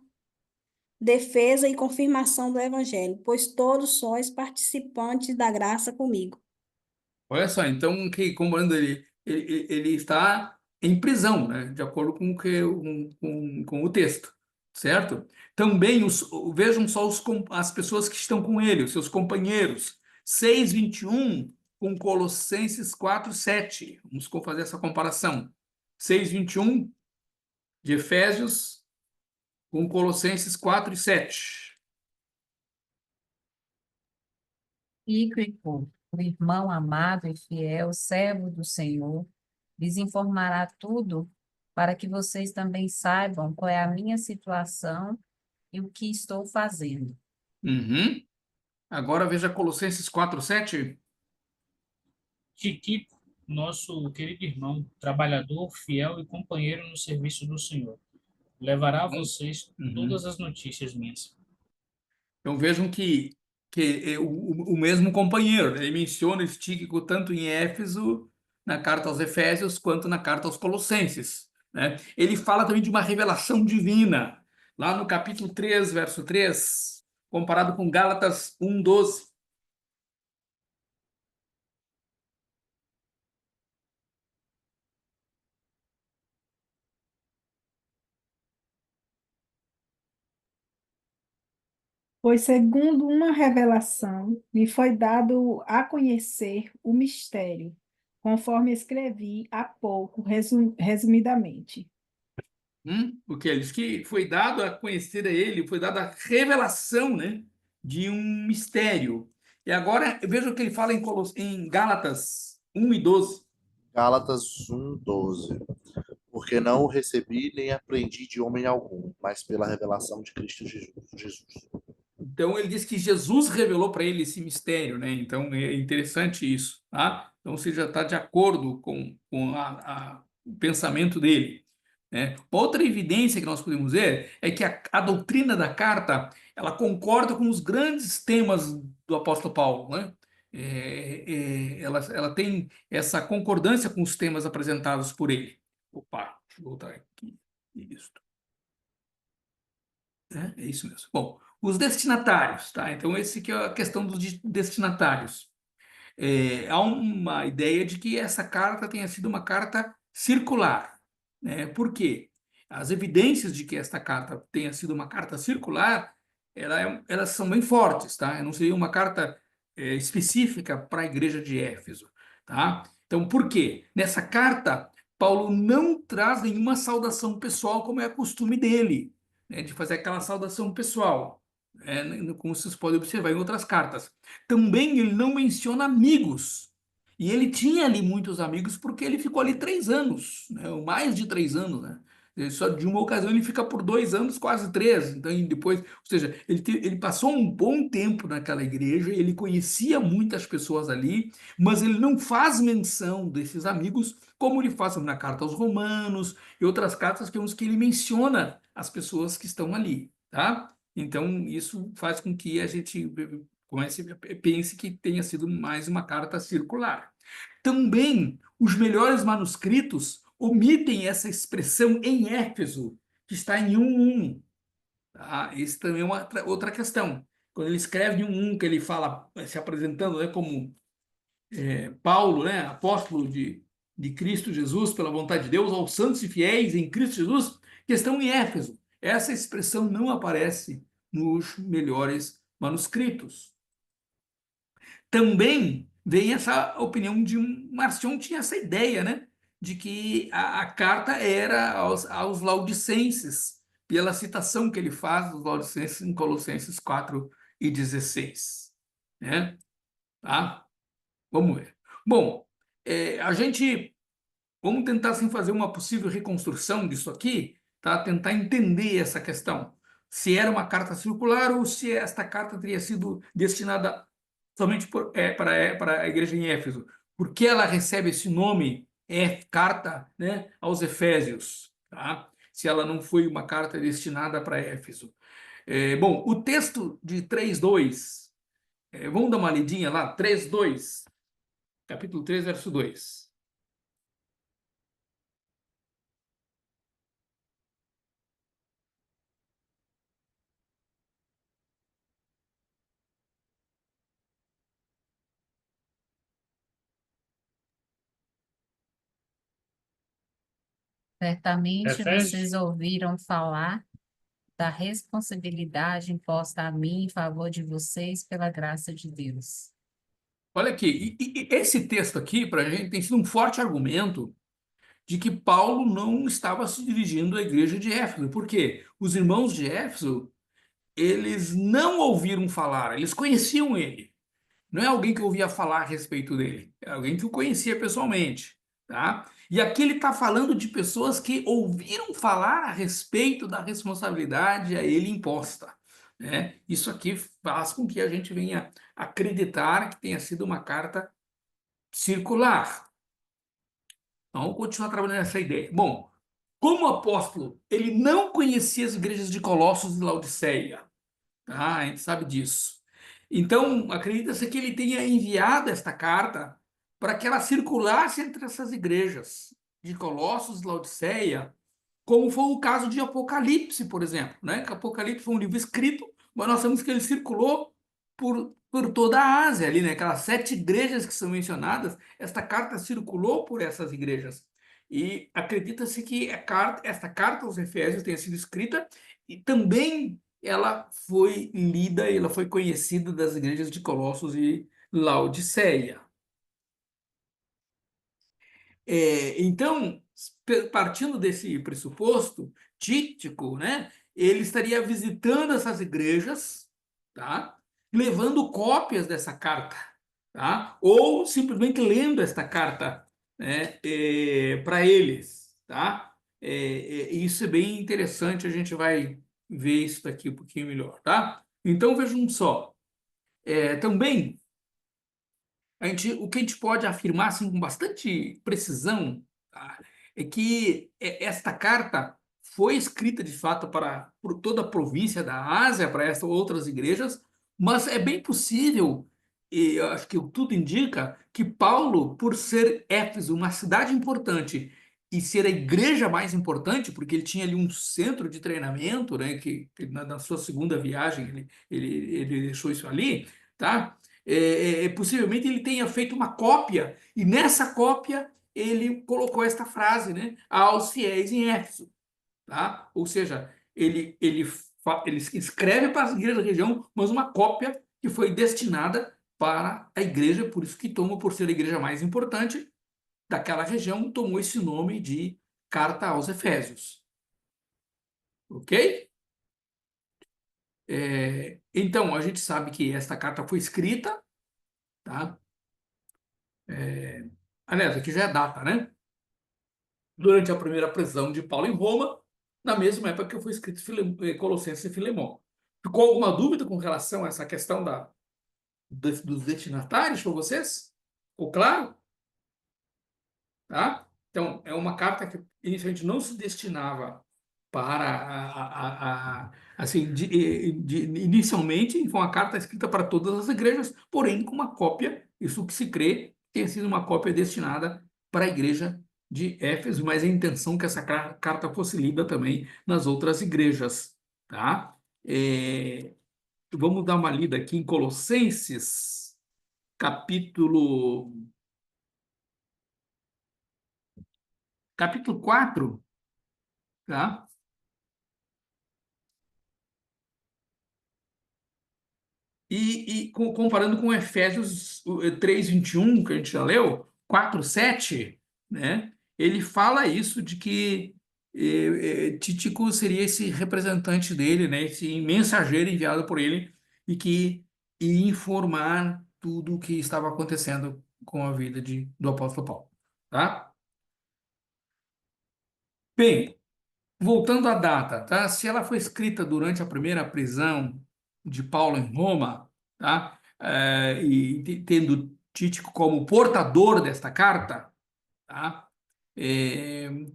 defesa e confirmação do Evangelho, pois todos sois participantes da graça comigo. Olha só, então, comparando ele está em prisão, né? De acordo com o texto, certo? Também vejam só as pessoas que estão com ele, os seus companheiros. 6:21 com Colossenses 4:7. Vamos fazer essa comparação. 6:21 de Efésios com Colossenses 4:7. Tíquico, o irmão amado e fiel, servo do Senhor, lhes informará tudo para que vocês também saibam qual é a minha situação e o que estou fazendo. Uhum. Agora veja Colossenses 4:7. Tíquico, nosso querido irmão, trabalhador, fiel e companheiro no serviço do Senhor, levará a vocês todas as notícias minhas. Então vejam que é o mesmo companheiro, né? Ele menciona esse Tíquico tanto em Éfeso, na carta aos Efésios, quanto na carta aos Colossenses, né? Ele fala também de uma revelação divina, lá no capítulo 3, verso 3, comparado com Gálatas 1:12. Pois, segundo uma revelação, me foi dado a conhecer o mistério, conforme escrevi há pouco, resumidamente. O que ele diz que foi dado a conhecer a ele, foi dada a revelação, né, de um mistério. E agora, veja o que ele fala em Gálatas 1:12. Gálatas 1:12. Porque não o recebi nem aprendi de homem algum, mas pela revelação de Cristo Jesus. Então, ele diz que Jesus revelou para ele esse mistério, né? Então, é interessante isso, tá? Então, você já está de acordo com o pensamento dele, né? Outra evidência que nós podemos ver é que a doutrina da carta, ela concorda com os grandes temas do apóstolo Paulo, né? Ela tem essa concordância com os temas apresentados por ele. Opa, deixa eu voltar aqui. Isso. né? É isso mesmo. Bom, os destinatários, tá? Então, esse que é a questão dos destinatários. Há uma ideia de que essa carta tenha sido uma carta circular, né? Por quê? As evidências de que esta carta tenha sido uma carta circular, elas são bem fortes, tá? Não seria uma carta específica para a igreja de Éfeso, tá? Então, por quê? Nessa carta, Paulo não traz nenhuma saudação pessoal, como é costume dele, né? De fazer aquela saudação pessoal, como vocês podem observar em outras cartas. Também ele não menciona amigos. E ele tinha ali muitos amigos porque ele ficou ali 3 anos, né? Ou mais de 3 anos, né? Só de uma ocasião ele fica por 2 anos, quase 3. Então, depois, ou seja, ele passou um bom tempo naquela igreja, ele conhecia muitas pessoas ali, mas ele não faz menção desses amigos, como ele faz na carta aos Romanos e outras cartas que ele menciona as pessoas que estão ali, tá? Então, isso faz com que a gente pense que tenha sido mais uma carta circular. Também, os melhores manuscritos omitem essa expressão em Éfeso, que está em 1:1. Tá? Isso também é uma outra questão. Quando ele escreve em 1:1, que ele fala, se apresentando, né, como Paulo, né, apóstolo de Cristo Jesus, pela vontade de Deus, aos santos e fiéis em Cristo Jesus, que estão em Éfeso. Essa expressão não aparece nos melhores manuscritos. Também vem essa opinião de Marcion, tinha essa ideia, né, de que a carta era aos Laodicenses, pela citação que ele faz dos Laodicenses em Colossenses 4:16, né? Tá? Vamos ver. Bom, vamos tentar assim, fazer uma possível reconstrução disso aqui, tá? Tentar entender essa questão. Se era uma carta circular ou se esta carta teria sido destinada somente para a igreja em Éfeso. Por que ela recebe esse nome, carta, né, aos Efésios? Tá? Se ela não foi uma carta destinada para Éfeso. Bom, o texto de 3:2, vamos dar uma lidinha lá, 3:2, capítulo 3, verso 2. Certamente Efésios. vocês ouviram falar da responsabilidade imposta a mim em favor de vocês pela graça de Deus. Olha aqui, e esse texto aqui, para a gente, tem sido um forte argumento de que Paulo não estava se dirigindo à igreja de Éfeso. Por quê? Os irmãos de Éfeso, eles não ouviram falar, eles conheciam ele. Não é alguém que ouvia falar a respeito dele, é alguém que o conhecia pessoalmente, tá? E aqui ele está falando de pessoas que ouviram falar a respeito da responsabilidade a ele imposta, né? Isso aqui faz com que a gente venha acreditar que tenha sido uma carta circular. Então, vamos continuar trabalhando nessa ideia. Bom, como apóstolo, ele não conhecia as igrejas de Colossos e Laodiceia. Tá? A gente sabe disso. Então, acredita-se que ele tenha enviado esta carta para que ela circulasse entre essas igrejas de Colossos e Laodiceia, como foi o caso de Apocalipse, por exemplo, né? Que Apocalipse foi um livro escrito, mas nós sabemos que ele circulou por toda a Ásia ali, né? Aquelas 7 igrejas que são mencionadas, esta carta circulou por essas igrejas. E acredita-se que esta carta aos Efésios tenha sido escrita e também ela foi lida e ela foi conhecida das igrejas de Colossos e Laodiceia. Então, partindo desse pressuposto, Tíquico, né, ele estaria visitando essas igrejas, tá, levando cópias dessa carta, tá, ou simplesmente lendo esta carta, né, para eles. Tá? Isso é bem interessante, a gente vai ver isso daqui um pouquinho melhor. Tá? Então, vejam só. Também, o que a gente pode afirmar assim, com bastante precisão, tá, é que esta carta foi escrita de fato por toda a província da Ásia, para essas outras igrejas, mas é bem possível, e eu acho que tudo indica, que Paulo, por ser Éfeso, uma cidade importante, e ser a igreja mais importante, porque ele tinha ali um centro de treinamento, né, que na sua segunda viagem ele deixou isso ali, tá? Possivelmente ele tenha feito uma cópia, e nessa cópia ele colocou esta frase, né, aos fiéis em Éfeso, tá? Ou seja, ele escreve para as igrejas da região, mas uma cópia que foi destinada para a igreja, por isso que toma por ser a igreja mais importante daquela região, tomou esse nome de Carta aos Efésios. Ok? Então, a gente sabe que esta carta foi escrita, tá? Aliás, aqui já é data, né? Durante a primeira prisão de Paulo em Roma, na mesma época que foi escrito Colossenses e Filemão. Ficou alguma dúvida com relação a essa questão dos destinatários para vocês? Ficou claro? Tá? Então, é uma carta que inicialmente não se destinava para assim, inicialmente foi uma carta escrita para todas as igrejas, porém com uma cópia, isso que se crê, tenha sido uma cópia destinada para a igreja de Éfeso, mas a intenção é que essa carta fosse lida também nas outras igrejas, tá? Vamos dar uma lida aqui em Colossenses, capítulo 4, tá? Comparando com Efésios 3:21, que a gente já leu, 4:7, né? Ele fala isso de que Tíquico seria esse representante dele, né? Esse mensageiro enviado por ele e que ia informar tudo o que estava acontecendo com a vida do apóstolo Paulo, tá? Bem, voltando à data, tá? Se ela foi escrita durante a primeira prisão de Paulo em Roma, tá? Tendo Títico como portador desta carta, tá?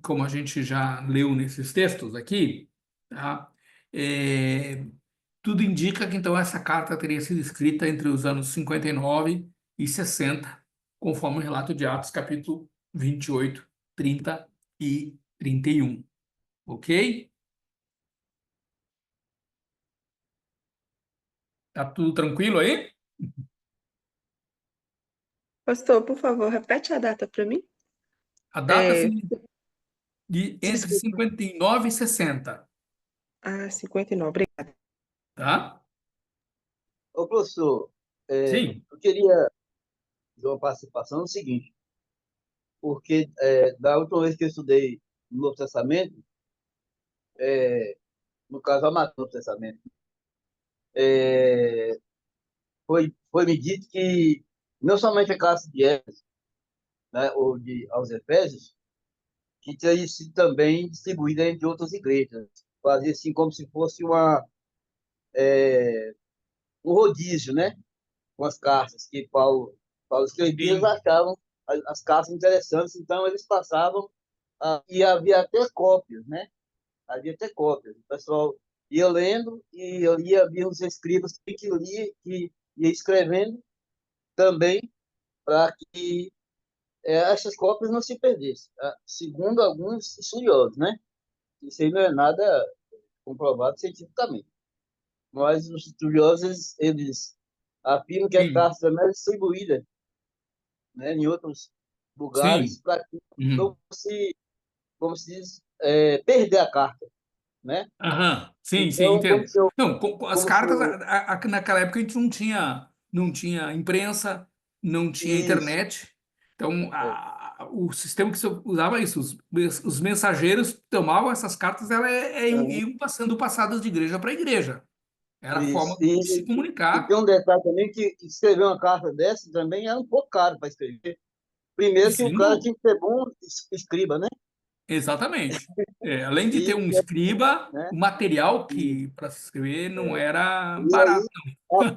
Como a gente já leu nesses textos aqui, tá? Tudo indica que então essa carta teria sido escrita entre os anos 59 e 60, conforme o relato de Atos, capítulo 28, 30 e 31. Ok? Tá tudo tranquilo aí? Pastor, por favor, repete a data para mim. A data É, assim, entre desculpa. 59 e 60, 59, obrigada. tá? Ô, professor, Sim. eu queria fazer uma participação no seguinte, porque da última vez que eu estudei no Novo Testamento, no caso, a Novo Testamento, é, foi me dito que não somente a classe de Éfeso, né, ou aos Efésios, que teria sido também distribuída entre outras igrejas. Fazia assim como se fosse um rodízio, né? Com as cartas que Paulo escrevia, eles achavam as cartas interessantes, então eles passavam, e havia até cópias, né? Havia até cópias. O pessoal ia lendo e havia os escribas que lia, que ia escrevendo também para que essas cópias não se perdessem, tá? Segundo alguns estudiosos, né? Isso aí não é nada comprovado cientificamente. Mas os estudiosos, eles afirmam que a Sim. carta também é distribuída, né, em outros lugares Sim. para que Uhum. não se, como se diz, perder a carta, né? Aham. Sim, sim, Então, entendo. Não, as como se cartas, eu, naquela época a gente não tinha imprensa, não tinha isso, internet. Então, o sistema que se usava é isso. Os mensageiros tomavam essas cartas, elas iam sendo passadas de igreja para igreja. Era a forma isso. de se E comunicar. tem um detalhe também que escrever uma carta dessa também era um pouco caro para escrever. Primeiro que o cara Sendo tinha que ser bom escriba, né? exatamente. Além de ter E, um escriba, né? o material E, que para se escrever não era e barato. aí,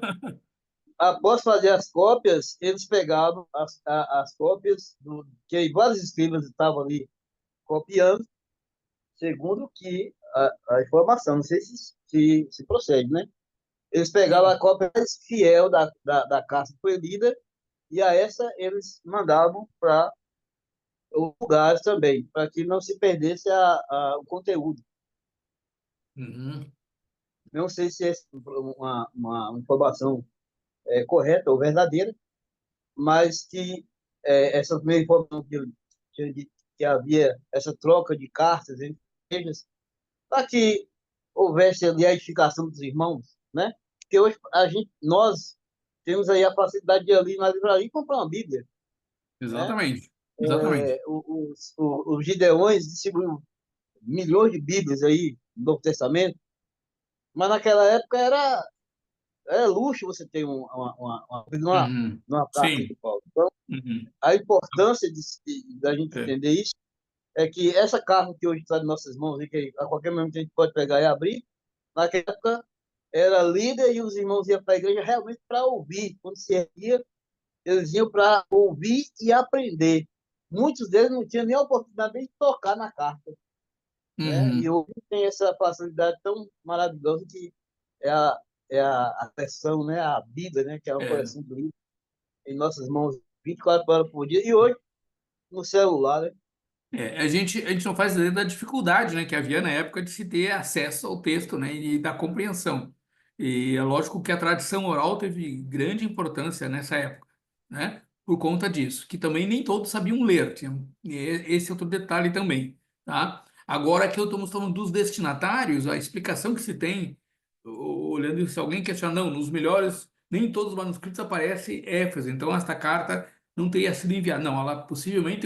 após fazer as cópias, eles pegavam as cópias que vários escribas estavam ali copiando, segundo que a informação, não sei se procede, né? Eles pegavam a cópia mais fiel da carta que foi lida e a essa eles mandavam para lugares também, para que não se perdesse o conteúdo. Uhum. Não sei se é uma informação correta ou verdadeira, mas que essa primeira informação que havia essa troca de cartas entre igrejas, para que houvesse ali a edificação dos irmãos, né? Porque hoje nós temos aí a facilidade de ir ali na livraria e comprar uma Bíblia, né? Exatamente. Exatamente. Os gideões distribuíam milhões de Bíblias aí no Novo Testamento, mas naquela época era luxo você ter uma Bíblia Uhum. numa carta Sim. de Paulo. Então, Uhum. a importância da gente É. entender isso é que essa carta que hoje está em nossas mãos e que a qualquer momento a gente pode pegar e abrir, naquela época era lida e os irmãos iam para a igreja realmente para ouvir. Quando se ia, eles iam para ouvir e aprender. Muitos deles não tinham nem a oportunidade de tocar na carta, né? E Uhum. hoje tem essa facilidade tão maravilhosa que é a coleção, né? A Bíblia, né? Que é uma É. coleção do livro em nossas mãos 24 horas por dia. E hoje, no celular, né? A gente não faz ideia da dificuldade, né, que havia na época de se ter acesso ao texto, né, e da compreensão. E é lógico que a tradição oral teve grande importância nessa época, né, por conta disso, que também nem todos sabiam ler. Esse é outro detalhe também, tá? Agora que estamos falando dos destinatários, a explicação que se tem, olhando se alguém questiona, não, nos melhores, nem todos os manuscritos aparece Éfeso, então esta carta não teria sido enviada. Não, ela possivelmente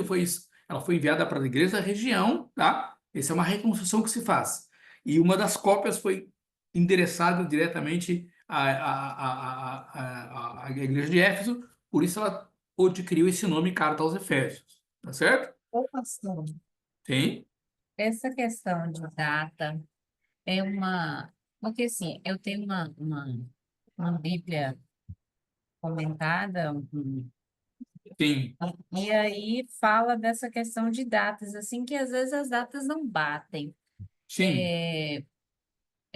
ela foi enviada para a igreja da região, tá? Essa é uma reconstrução que se faz. E uma das cópias foi endereçada diretamente à igreja de Éfeso, por isso ela adquiriu esse nome Carta aos Efésios, tá certo? Ô, pastor, Sim? essa questão de data é uma. Porque, assim, eu tenho uma Bíblia comentada, Sim. e aí fala dessa questão de datas, assim, que às vezes as datas não batem. Sim.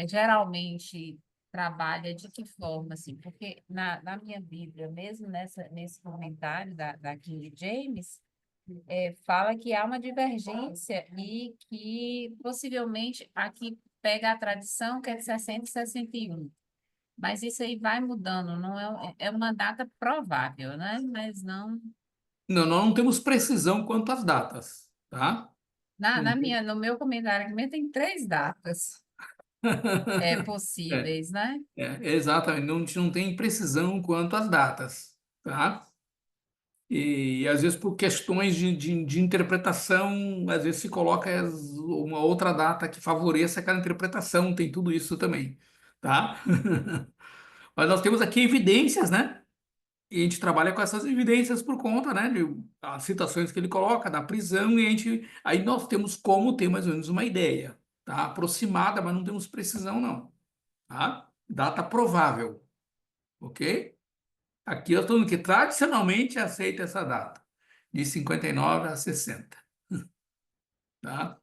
Geralmente trabalha de que forma, assim? Porque na minha Bíblia, mesmo nesse comentário da King James, fala que há uma divergência e que possivelmente aqui pega a tradição que é de 60 e 61. Mas isso aí vai mudando, não é uma data provável, né? Mas não. Não, nós não temos precisão quanto às datas, tá? No meu comentário aqui tem 3 datas É, possíveis, né? exatamente, a gente não tem precisão quanto às datas, tá? E às vezes por questões de interpretação, às vezes se coloca uma outra data que favoreça aquela interpretação, tem tudo isso também, tá? Mas nós temos aqui evidências, né? E a gente trabalha com essas evidências por conta, né, das citações que ele coloca da prisão e aí nós temos como ter mais ou menos uma ideia, tá? Aproximada, mas não temos precisão não, tá? Data provável, ok? Aqui eu estou dizendo que tradicionalmente aceita essa data, de 59 a 60, tá?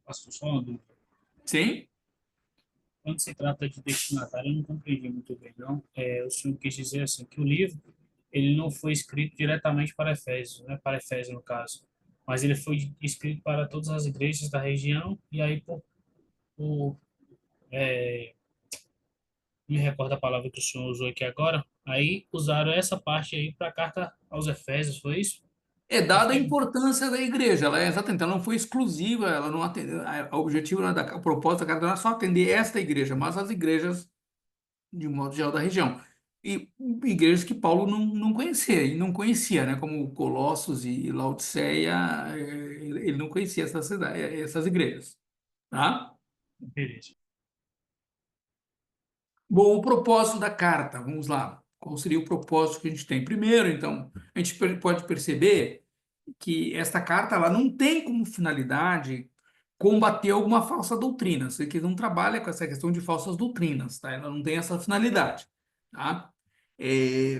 Pastor, só uma dúvida. Sim? Quando se trata de destinatário, eu não compreendi muito bem, não. O senhor quis dizer assim, que o livro ele não foi escrito diretamente para Efésios, né? Para Efésios, no caso. Mas ele foi escrito para todas as igrejas da região, e aí, por me recordo a palavra que o senhor usou aqui agora, aí usaram essa parte aí para a carta aos Efésios, foi isso? É dada a importância da igreja, ela é exatamente, ela não foi exclusiva, ela não atendeu, o objetivo, o propósito da carta não é só atender esta igreja, mas as igrejas de modo geral da região. E igrejas que Paulo não conhecia, e não conhecia, né? Como Colossos e Laodiceia, ele não conhecia essas igrejas, tá? Beleza. Bom, o propósito da carta, vamos lá. Qual seria o propósito que a gente tem? Primeiro, então, a gente pode perceber que esta carta ela não tem como finalidade combater alguma falsa doutrina. Você que não trabalha com essa questão de falsas doutrinas, tá? Ela não tem essa finalidade, tá?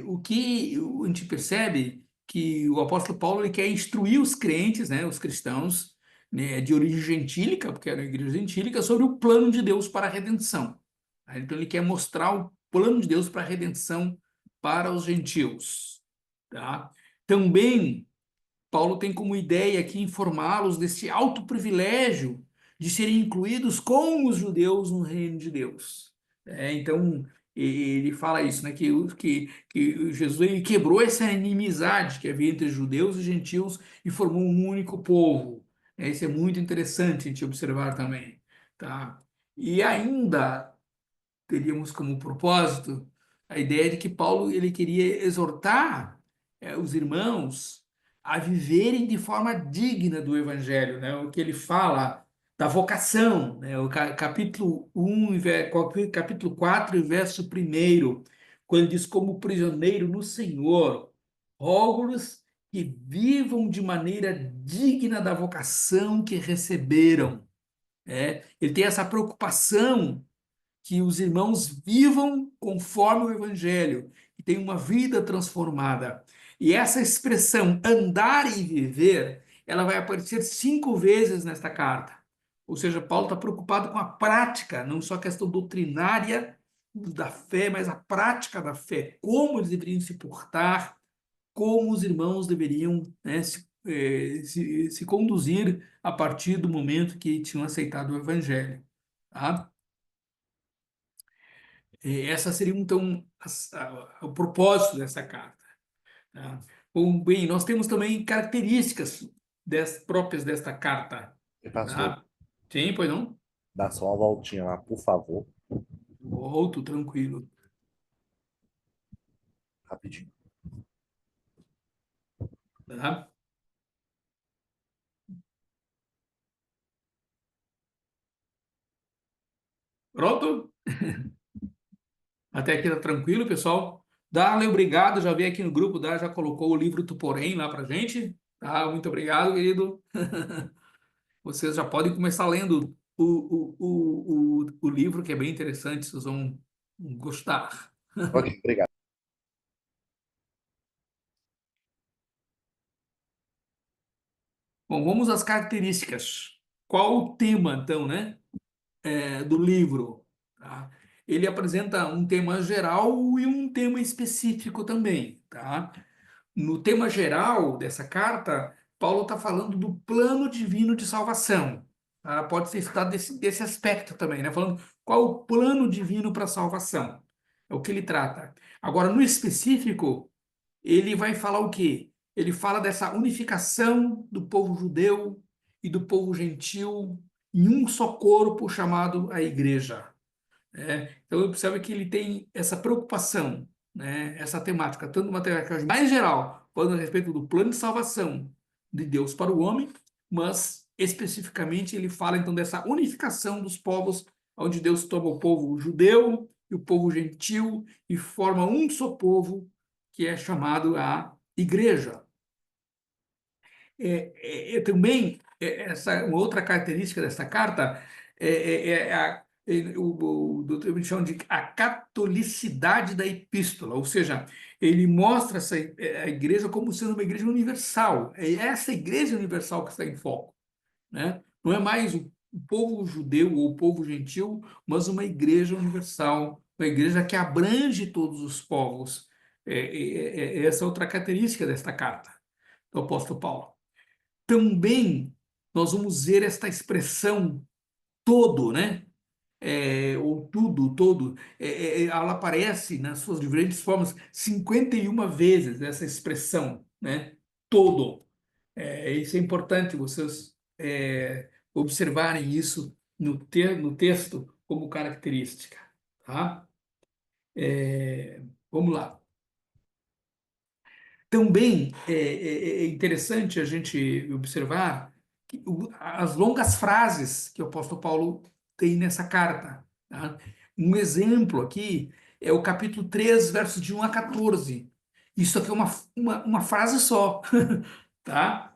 O que a gente percebe que o apóstolo Paulo ele quer instruir os crentes, né, os cristãos, né, de origem gentílica, porque era uma igreja gentílica, sobre o plano de Deus para a redenção. Tá? Então ele quer mostrar o plano de Deus para a redenção para os gentios, tá? Também Paulo tem como ideia aqui informá-los desse alto privilégio de serem incluídos com os judeus no reino de Deus. Então, ele fala isso, né? Que Jesus ele quebrou essa inimizade que havia entre judeus e gentios e formou um único povo. Isso é muito interessante a gente observar também, tá? E ainda teríamos como propósito a ideia de que Paulo ele queria exortar os irmãos a viverem de forma digna do evangelho, né? O que ele fala da vocação, né? O capítulo 1, capítulo 4, e verso 1, quando ele diz: como prisioneiro no Senhor, rogo-lhes que vivam de maneira digna da vocação que receberam. Ele tem essa preocupação que os irmãos vivam conforme o Evangelho, que tenham uma vida transformada. E essa expressão andar e viver, ela vai aparecer 5 vezes nesta carta. Ou seja, Paulo está preocupado com a prática, não só a questão doutrinária da fé, mas a prática da fé, como eles deveriam se portar, como os irmãos deveriam, né, se conduzir a partir do momento que tinham aceitado o Evangelho. Tá? Essa seria, então, o propósito dessa carta. Tá? Bom, bem, nós temos também características próprias desta carta. Pastor, Tá? Sim, pois não? dá só uma voltinha lá, por favor. Volto, tranquilo. Rapidinho. Tá? Pronto? Até aqui tá tranquilo, pessoal. Darley, obrigado. Já veio aqui no grupo, já colocou o livro Tuporém lá pra gente. Tá? Muito obrigado, querido. Vocês já podem começar lendo o livro, que é bem interessante, vocês vão gostar. Ok, obrigado. Bom, vamos às características. Qual o tema, então, né, do livro? Tá? Ele apresenta um tema geral e um tema específico também. Tá? No tema geral dessa carta, Paulo está falando do plano divino de salvação. Tá? Pode ser estudado desse aspecto também, né? Falando qual o plano divino para a salvação. É o que ele trata. Agora, no específico, ele vai falar o quê? Ele fala dessa unificação do povo judeu e do povo gentil em um só corpo chamado a igreja. Então, observa que ele tem essa preocupação, né? Essa temática, tanto uma temática mais geral, falando a respeito do plano de salvação de Deus para o homem, mas especificamente ele fala então dessa unificação dos povos, onde Deus toma o povo judeu e o povo gentil e forma um só povo, que é chamado a igreja. Também, uma outra característica dessa carta o doutor me chama de a catolicidade da epístola, ou seja, ele mostra a igreja como sendo uma igreja universal. É essa igreja universal que está em foco, né? Não é mais o povo judeu ou o povo gentil, mas uma igreja universal, uma igreja que abrange todos os povos. Essa é outra característica desta carta do apóstolo Paulo. Também nós vamos ver esta expressão todo, né? Ou tudo, todo, ela aparece nas suas diferentes formas 51 vezes, essa expressão, né? Todo. Isso é importante vocês observarem isso no texto como característica. Tá? Vamos lá. Também é interessante a gente observar as longas frases que o apóstolo Paulo tem nessa carta. Tá? Um exemplo aqui é o capítulo 3, versos de 1 a 14. Isso aqui é uma frase só. Tá?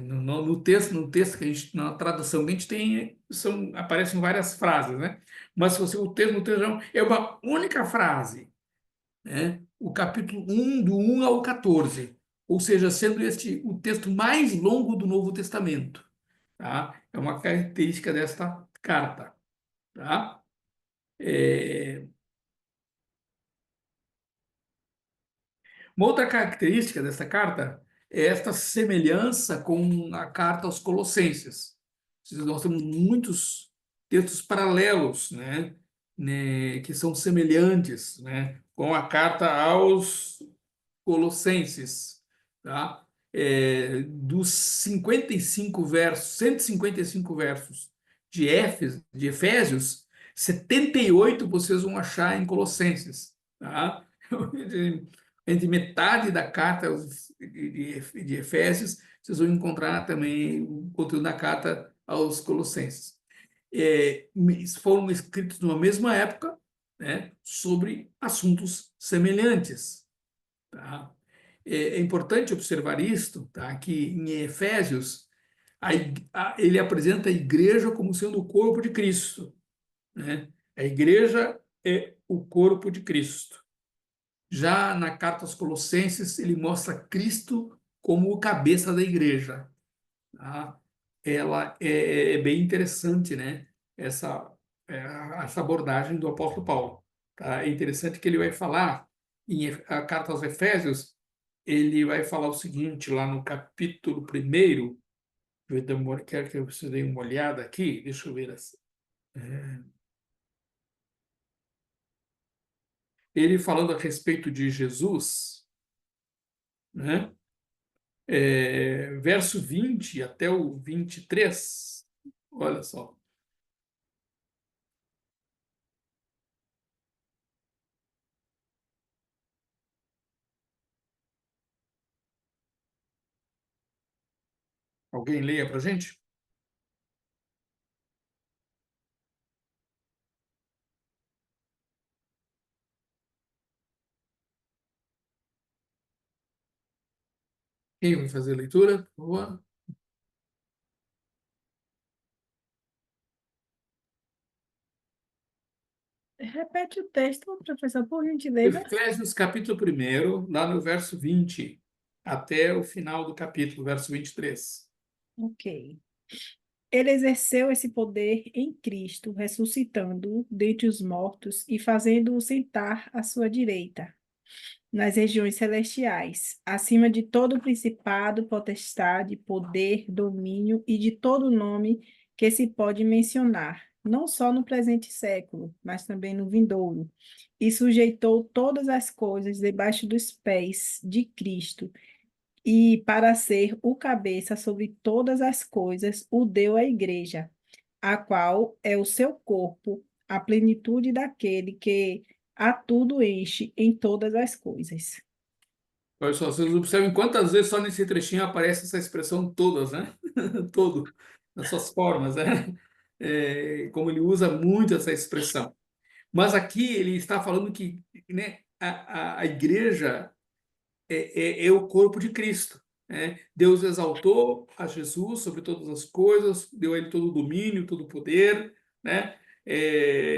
No texto que a gente, na tradução que a gente tem, aparecem várias frases, né? Mas se você o texto no texto é uma única frase, né? O capítulo 1, do 1 ao 14, ou seja, sendo este o texto mais longo do Novo Testamento. Tá? É uma característica desta carta. Tá? Uma outra característica dessa carta esta semelhança com a carta aos Colossenses. Nós temos muitos textos paralelos, que são semelhantes, com a carta aos Colossenses, tá? Dos 155 versos de Efésios, 78 vocês vão achar em Colossenses, tá? Entre metade da carta de Efésios, vocês vão encontrar também o conteúdo da carta aos Colossenses. Foram escritos numa mesma época, sobre assuntos semelhantes, tá? É importante observar isto, tá? Que em Efésios ele apresenta a igreja como sendo o corpo de Cristo, A igreja é o corpo de Cristo. Já na carta aos Colossenses, ele mostra Cristo como o cabeça da igreja, tá? Ela é bem interessante, essa abordagem do apóstolo Paulo, tá? É interessante que ele vai falar, a carta aos Efésios, ele vai falar o seguinte, lá no capítulo 1, quero que você dê uma olhada aqui, deixa eu ver assim. Ele falando a respeito de Jesus, verso 20 até o 23, olha só. Alguém leia para a gente? Quem vai fazer a leitura? Por favor. Repete o texto, professor, por gentileza. Efésios, capítulo 1, lá no verso 20, até o final do capítulo, verso 23. Ok. Ele exerceu esse poder em Cristo, ressuscitando-o dentre os mortos e fazendo-o sentar à sua direita, nas regiões celestiais, acima de todo principado, potestade, poder, domínio e de todo nome que se pode mencionar, não só no presente século, mas também no vindouro, e sujeitou todas as coisas debaixo dos pés de Cristo, e para ser o cabeça sobre todas as coisas, o deu à igreja, a qual é o seu corpo, a plenitude daquele que a tudo enche em todas as coisas. Olha só, vocês observem quantas vezes só nesse trechinho aparece essa expressão todas, Todo, nas suas formas, como ele usa muito essa expressão. Mas aqui ele está falando que a igreja é o corpo de Cristo. Deus exaltou a Jesus sobre todas as coisas, deu a ele todo o domínio, todo o poder,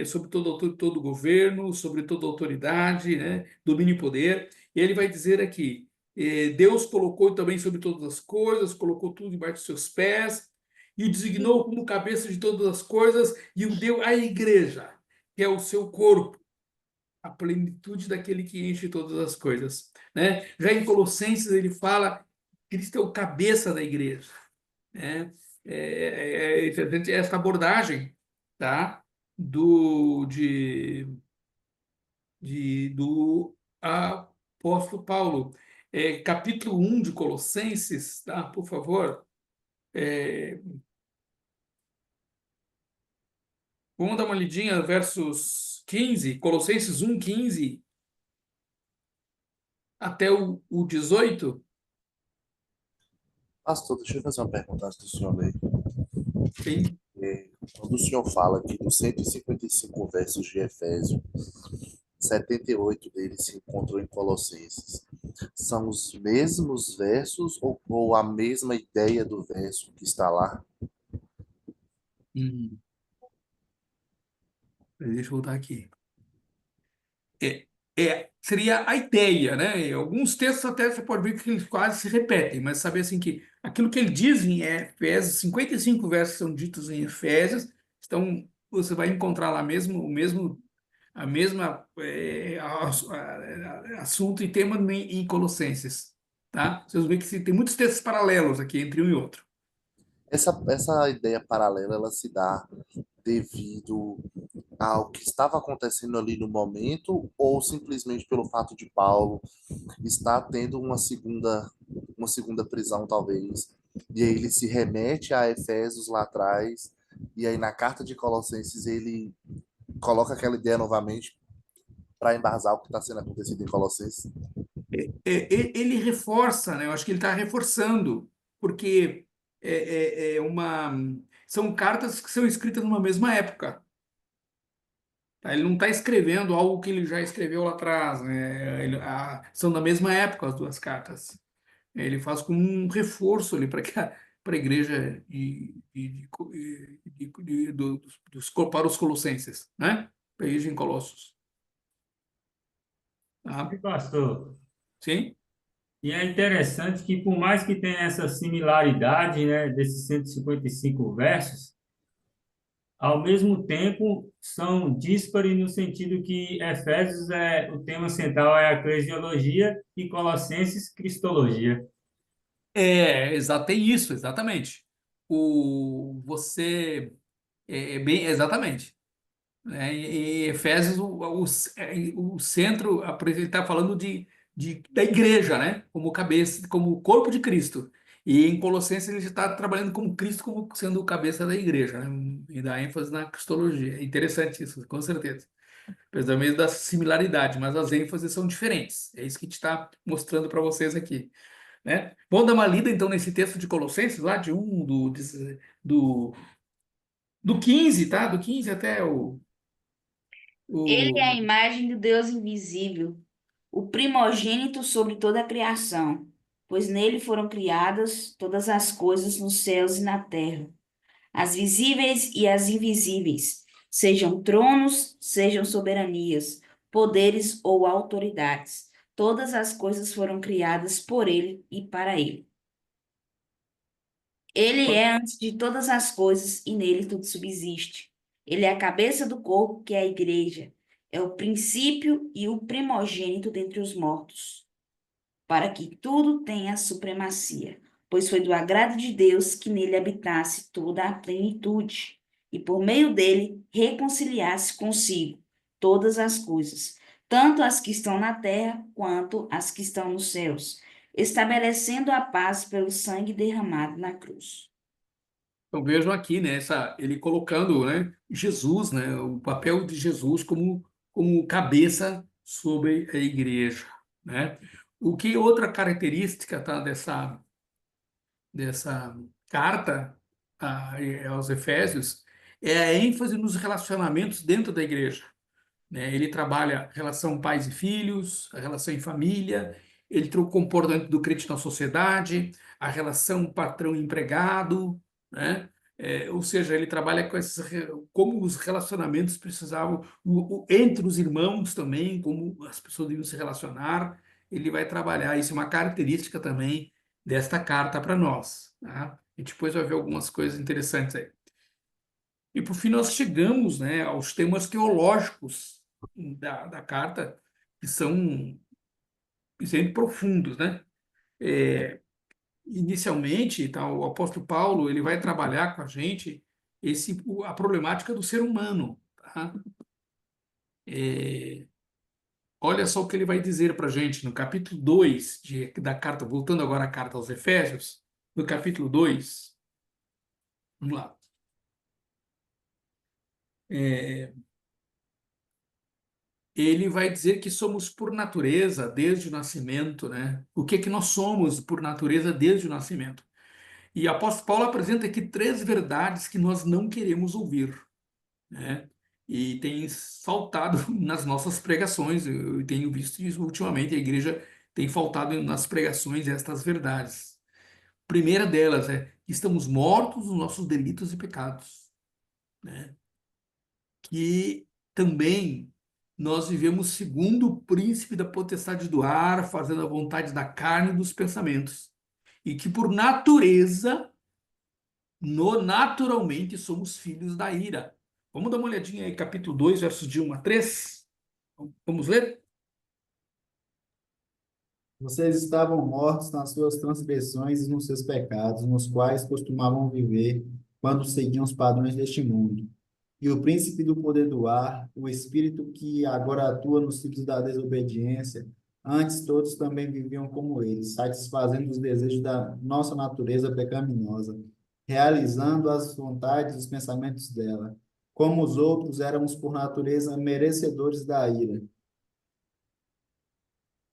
sobre todo o governo, sobre toda a autoridade, domínio e poder. E ele vai dizer aqui, Deus colocou também sobre todas as coisas, colocou tudo debaixo de seus pés, e designou como cabeça de todas as coisas, e o deu à igreja, que é o seu corpo, a plenitude daquele que enche todas as coisas. Já em Colossenses ele fala que Cristo é o cabeça da igreja. É interessante essa abordagem, tá? do apóstolo Paulo. Capítulo 1 de Colossenses, tá? Por favor. Vamos dar uma lidinha, versos 15, Colossenses 1, 15 até o 18. Pastor, deixa eu fazer uma pergunta antes do senhor ler. Sim. Quando o senhor fala aqui dos 155 versos de Efésios, 78 deles se encontram em Colossenses. São os mesmos versos ou a mesma ideia do verso que está lá? Deixa eu voltar aqui. Seria a ideia, Em alguns textos até você pode ver que eles quase se repetem, mas saber assim que aquilo que ele diz em Efésios, 55 versos são ditos em Efésios, então você vai encontrar lá mesmo a mesma assunto e tema em Colossenses, tá? Vocês vão ver que tem muitos textos paralelos aqui entre um e outro. Essa ideia paralela, ela se dá devido ao que estava acontecendo ali no momento, ou simplesmente pelo fato de Paulo estar tendo uma segunda prisão, talvez, e aí ele se remete a Efésios lá atrás, e aí na carta de Colossenses ele coloca aquela ideia novamente para embasar o que está sendo acontecido em Colossenses. Ele reforça, né? Eu acho que ele está reforçando, porque são cartas que são escritas numa mesma época. Tá? Ele não está escrevendo algo que ele já escreveu lá atrás, né? São da mesma época as duas cartas. Ele faz como um reforço ali para a igreja para os colossenses, né? Para a igreja em Colossos. Tá? Pastor, Sim? e é interessante que, por mais que tenha essa similaridade, né, desses 155 versos, ao mesmo tempo são díspares no sentido que Efésios o tema central é a eclesiologia e Colossenses, cristologia. Tem isso, exatamente. Bem, exatamente. Em Efésios, o centro, ele está falando da igreja, né? Como cabeça, como corpo de Cristo. E em Colossenses ele está trabalhando como Cristo como sendo o cabeça da igreja, né? E dá ênfase na cristologia. É interessante isso, com certeza. Apesar mesmo da similaridade, mas as ênfases são diferentes. É isso que a gente está mostrando para vocês aqui, né? Vamos dar uma lida então nesse texto de Colossenses, lá de 1, do, do 15, tá? Do 15 até Ele é a o imagem do Deus invisível, o primogênito sobre toda a criação, pois nele foram criadas todas as coisas nos céus e na terra, as visíveis e as invisíveis, sejam tronos, sejam soberanias, poderes ou autoridades. Todas as coisas foram criadas por ele e para ele. Ele é antes de todas as coisas e nele tudo subsiste. Ele é a cabeça do corpo, que é a igreja. É o princípio e o primogênito dentre os mortos, para que tudo tenha supremacia, pois foi do agrado de Deus que nele habitasse toda a plenitude, e por meio dele reconciliasse consigo todas as coisas, tanto as que estão na terra quanto as que estão nos céus, estabelecendo a paz pelo sangue derramado na cruz. Então vejam aqui, né, ele colocando, né, Jesus, né, o papel de Jesus como cabeça sobre a igreja, né? O que outra característica, tá, dessa carta aos Efésios é a ênfase nos relacionamentos dentro da igreja, né? Ele trabalha a relação pais e filhos, a relação em família, ele trouxe o comportamento do crente na sociedade, a relação patrão-empregado, né? Ou seja, ele trabalha com como os relacionamentos precisavam, entre os irmãos também, como as pessoas deviam se relacionar. Ele vai trabalhar, isso é uma característica também desta carta para nós, tá? E depois vai ver algumas coisas interessantes aí. E por fim nós chegamos, né, aos temas teológicos da carta, que são sempre profundos, né? Inicialmente, tá, o apóstolo Paulo ele vai trabalhar com a gente a problemática do ser humano, tá? Olha só o que ele vai dizer para a gente no capítulo 2 da carta, voltando agora à carta aos Efésios, no capítulo 2, vamos lá. Ele vai dizer que somos por natureza desde o nascimento, né? O que é que nós somos por natureza desde o nascimento? E o apóstolo Paulo apresenta aqui 3 verdades que nós não queremos ouvir, né? E tem faltado nas nossas pregações, eu tenho visto isso ultimamente, a igreja tem faltado nas pregações estas verdades. A primeira delas é que estamos mortos nos nossos delitos e pecados, né? Que também nós vivemos segundo o príncipe da potestade do ar, fazendo a vontade da carne e dos pensamentos. E que por natureza, naturalmente, somos filhos da ira. Vamos dar uma olhadinha aí, capítulo 2, versos de 1 a 3. Vamos ler? Vocês estavam mortos nas suas transgressões e nos seus pecados, nos quais costumavam viver quando seguiam os padrões deste mundo. E o príncipe do poder do ar, o espírito que agora atua nos filhos da desobediência, antes todos também viviam como eles, satisfazendo os desejos da nossa natureza pecaminosa, realizando as vontades e os pensamentos dela. Como os outros, éramos por natureza merecedores da ira.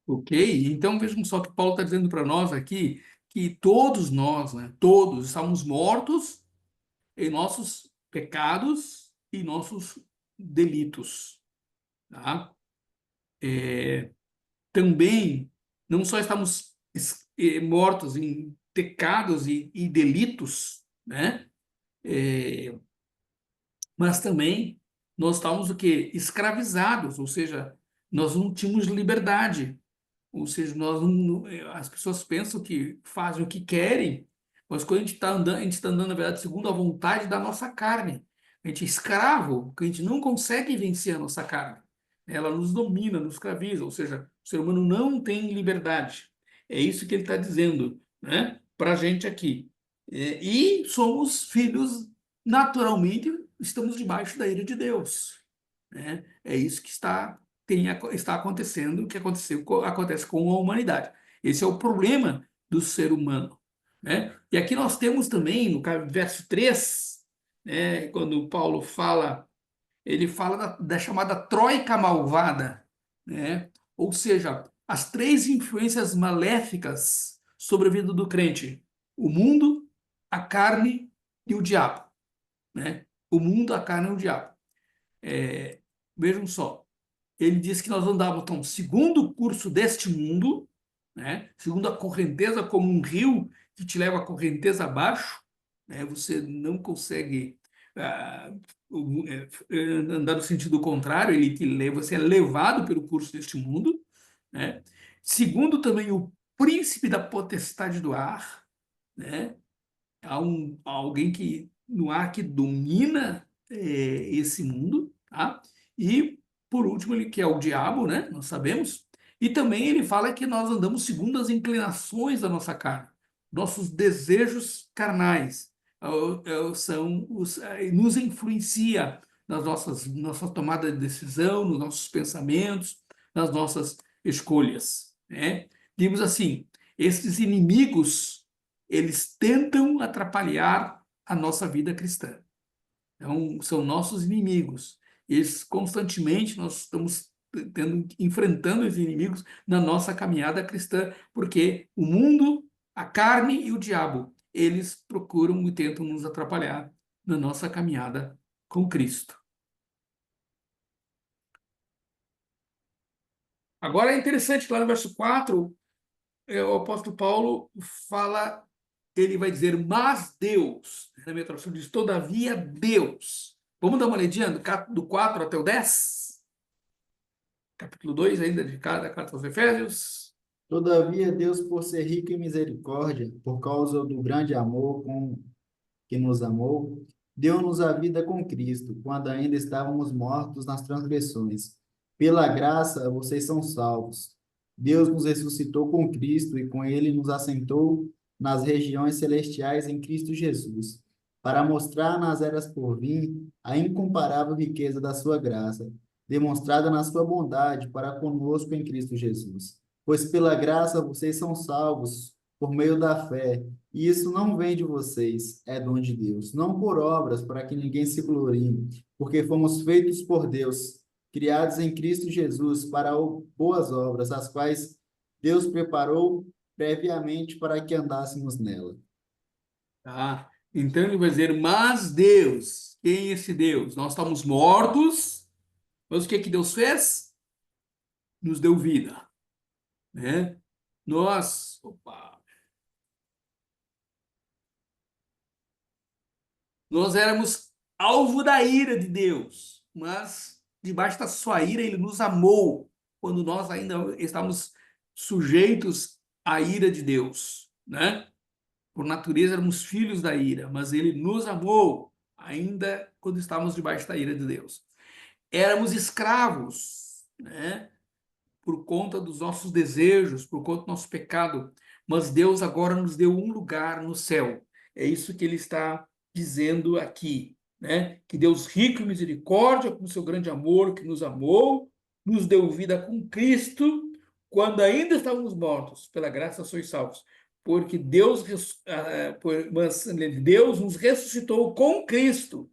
Ok? Então vejam só que Paulo está dizendo para nós aqui que todos nós, né, todos estamos mortos em nossos pecados e nossos delitos, tá? Também não só estamos mortos em pecados e delitos, né? Mas também nós estávamos o quê? Escravizados, ou seja, nós não tínhamos liberdade. Ou seja, as pessoas pensam que fazem o que querem, mas quando a gente está andando, a gente está andando, na verdade, segundo a vontade da nossa carne. A gente é escravo, porque a gente não consegue vencer a nossa carne. Ela nos domina, nos escraviza, ou seja, o ser humano não tem liberdade. É isso que ele está dizendo, né, para a gente aqui. E somos filhos, naturalmente, estamos debaixo da ira de Deus, né? É isso que está acontecendo, que acontece com a humanidade. Esse é o problema do ser humano, né? E aqui nós temos também, no verso 3, né, quando Paulo fala, ele fala da chamada troika malvada, né? Ou seja, as três influências maléficas sobre a vida do crente: o mundo, a carne e o diabo, né? O mundo, a carne e o diabo. Vejam só, ele diz que nós andávamos, então, segundo o curso deste mundo, né? Segundo a correnteza, como um rio que te leva a correnteza abaixo, né? Você não consegue andar no sentido contrário, ele te leva, você é levado pelo curso deste mundo, né? Segundo também o príncipe da potestade do ar, né? Há alguém que no ar que domina esse mundo, tá? E por último, ele que é o diabo, né? Nós sabemos. E também ele fala que nós andamos segundo as inclinações da nossa carne, nossos desejos carnais nos influencia nas nossa tomada de decisão, nos nossos pensamentos, nas nossas escolhas, né? Digamos assim, esses inimigos, eles tentam atrapalhar a nossa vida cristã. Então, são nossos inimigos. Eles constantemente nós estamos enfrentando os inimigos na nossa caminhada cristã, porque o mundo, a carne e o diabo, eles procuram e tentam nos atrapalhar na nossa caminhada com Cristo. Agora é interessante que lá no verso 4, o apóstolo Paulo fala, ele vai dizer, mas Deus, na minha tradução diz, todavia Deus. Vamos dar uma olhadinha do 4 até o 10? Capítulo 2 ainda de cada carta aos Efésios. Todavia, Deus, por ser rico em misericórdia, por causa do grande amor com que nos amou, deu-nos a vida com Cristo, quando ainda estávamos mortos nas transgressões. Pela graça, vocês são salvos. Deus nos ressuscitou com Cristo e com ele nos assentou nas regiões celestiais em Cristo Jesus, para mostrar nas eras por vir a incomparável riqueza da sua graça, demonstrada na sua bondade para conosco em Cristo Jesus. Pois pela graça vocês são salvos por meio da fé, e isso não vem de vocês, é dom de Deus, não por obras, para que ninguém se glorie, porque fomos feitos por Deus, criados em Cristo Jesus para boas obras, as quais Deus preparou previamente para que andássemos nela. Tá? Então ele vai dizer, mas Deus, quem é esse Deus? Nós estamos mortos, mas o que Deus fez? Nos deu vida, né? Nós éramos alvo da ira de Deus, mas debaixo da sua ira ele nos amou, quando nós ainda estávamos sujeitos à ira de Deus, né? Por natureza éramos filhos da ira, mas ele nos amou ainda quando estávamos debaixo da ira de Deus. Éramos escravos, né? por conta dos nossos desejos, por conta do nosso pecado, mas Deus agora nos deu um lugar no céu. É isso que ele está dizendo aqui, né? Que Deus rico em misericórdia, com seu grande amor, que nos amou, nos deu vida com Cristo, quando ainda estávamos mortos, pela graça sois salvos. Porque Deus nos ressuscitou com Cristo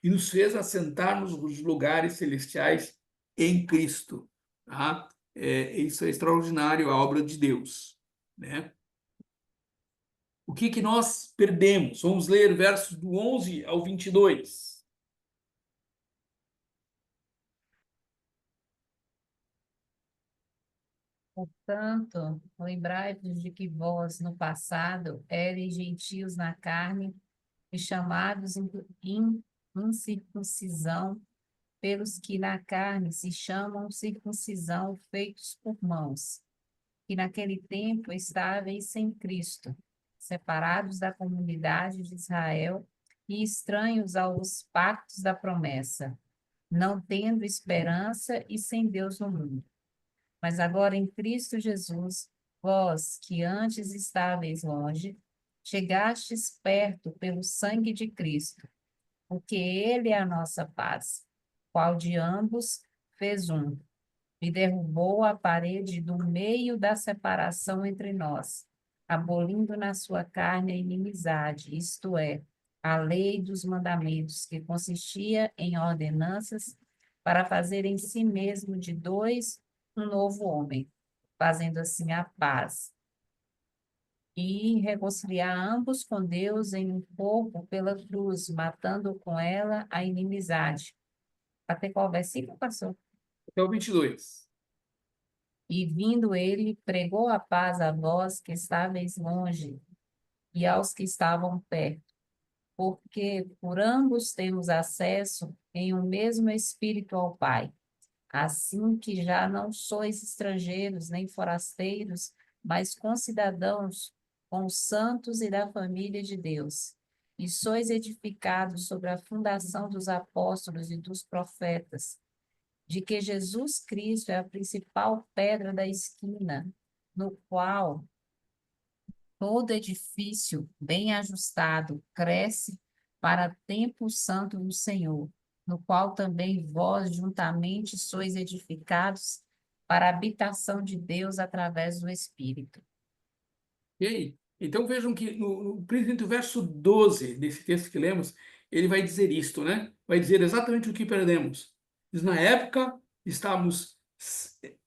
e nos fez assentar nos lugares celestiais em Cristo. Tá? Isso é extraordinário, a obra de Deus, né? O que nós perdemos? Vamos ler versos do 11 ao 22. Portanto, lembrai-vos de que vós, no passado, eres gentios na carne e chamados em incircuncisão pelos que na carne se chamam circuncisão feitos por mãos, que naquele tempo estáveis sem Cristo, separados da comunidade de Israel e estranhos aos pactos da promessa, não tendo esperança e sem Deus no mundo. Mas agora em Cristo Jesus, vós que antes estáveis longe, chegastes perto pelo sangue de Cristo, porque Ele é a nossa paz, qual de ambos fez um, e derrubou a parede do meio da separação entre nós, abolindo na sua carne a inimizade, isto é, a lei dos mandamentos, que consistia em ordenanças para fazer em si mesmo de dois um novo homem, fazendo assim a paz, e reconciliar ambos com Deus em um corpo pela cruz, matando com ela a inimizade. Até qual versículo passou? Até o 22. E vindo ele, pregou a paz a vós que estáveis longe e aos que estavam perto, porque por ambos temos acesso em um mesmo Espírito ao Pai. Assim que já não sois estrangeiros nem forasteiros, mas concidadãos com os santos e da família de Deus, e sois edificados sobre a fundação dos apóstolos e dos profetas, de que Jesus Cristo é a principal pedra da esquina, no qual todo edifício bem ajustado cresce para templo santo no Senhor, no qual também vós juntamente sois edificados para a habitação de Deus através do Espírito. Ok? Então vejam que principalmente o verso 12 desse texto que lemos, ele vai dizer isto, né? Vai dizer exatamente o que perdemos. Diz, na época,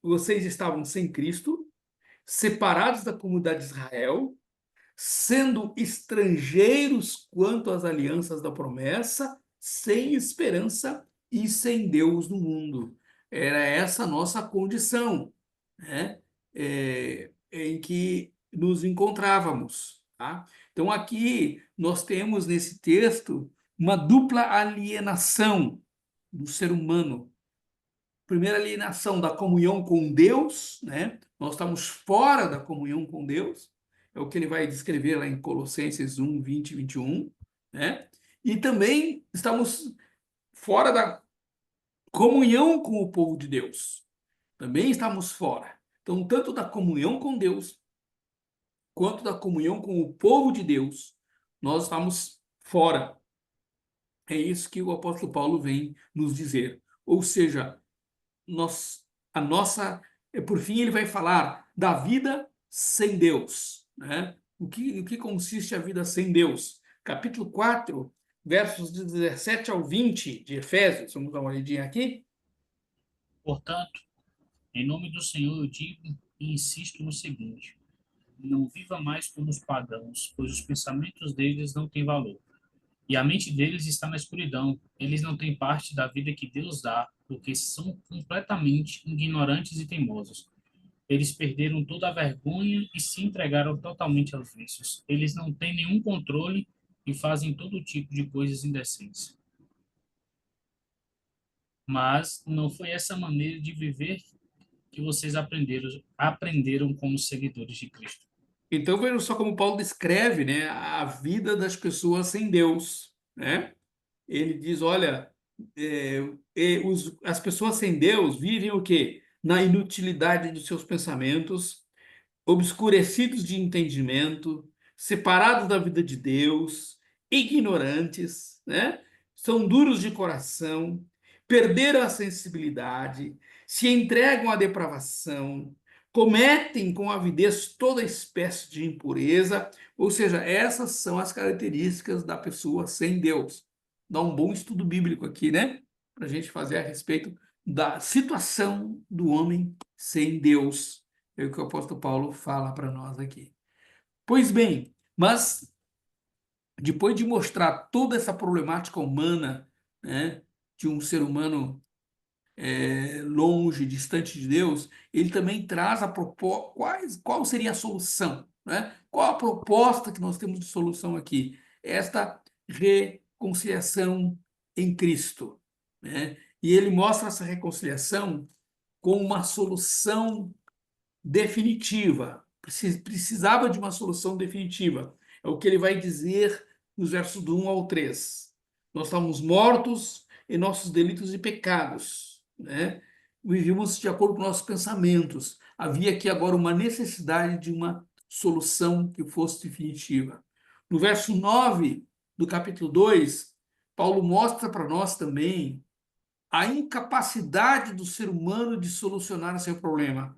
vocês estavam sem Cristo, separados da comunidade de Israel, sendo estrangeiros quanto às alianças da promessa, sem esperança e sem Deus no mundo. Era essa a nossa condição, né? Em que nos encontrávamos. Tá? Então, aqui nós temos nesse texto uma dupla alienação do ser humano. Primeira alienação da comunhão com Deus, né? Nós estamos fora da comunhão com Deus, é o que ele vai descrever lá em Colossenses 1, 20 e 21, né? E também estamos fora da comunhão com o povo de Deus. Também estamos fora. Então, tanto da comunhão com Deus, quanto da comunhão com o povo de Deus, nós estamos fora. É isso que o apóstolo Paulo vem nos dizer. Ou seja, por fim, ele vai falar da vida sem Deus, né? O que consiste a vida sem Deus? Capítulo 4, versos de 17 ao 20 de Efésios. Vamos dar uma olhadinha aqui. Portanto, em nome do Senhor eu digo e insisto no seguinte: não viva mais como os pagãos, pois os pensamentos deles não têm valor. E a mente deles está na escuridão. Eles não têm parte da vida que Deus dá, porque são completamente ignorantes e teimosos. Eles perderam toda a vergonha e se entregaram totalmente aos vícios. Eles não têm nenhum controle e fazem todo tipo de coisas indecentes. Mas não foi essa maneira de viver que vocês aprenderam como seguidores de Cristo. Então vejam só como Paulo descreve, né, a vida das pessoas sem Deus, né? Ele diz, olha, as pessoas sem Deus vivem o quê? na inutilidade dos seus pensamentos, obscurecidos de entendimento, separados da vida de Deus, ignorantes, né? São duros de coração, perderam a sensibilidade, se entregam à depravação, cometem com avidez toda espécie de impureza, ou seja, essas são as características da pessoa sem Deus. Dá um bom estudo bíblico aqui, né? Para a gente fazer a respeito da situação do homem sem Deus. É o que o apóstolo Paulo fala para nós aqui. Pois bem, mas depois de mostrar toda essa problemática humana, né, de um ser humano longe, distante de Deus, ele também traz qual seria a solução, né? Qual a proposta que nós temos de solução aqui? Esta reconciliação em Cristo, né? E ele mostra essa reconciliação como uma solução definitiva. Precisava de uma solução definitiva. É o que ele vai dizer nos versos do 1 ao 3. Nós estávamos mortos em nossos delitos e pecados, né? Vivíamos de acordo com nossos pensamentos. Havia aqui agora uma necessidade de uma solução que fosse definitiva. No verso 9 do capítulo 2, Paulo mostra para nós também a incapacidade do ser humano de solucionar seu problema.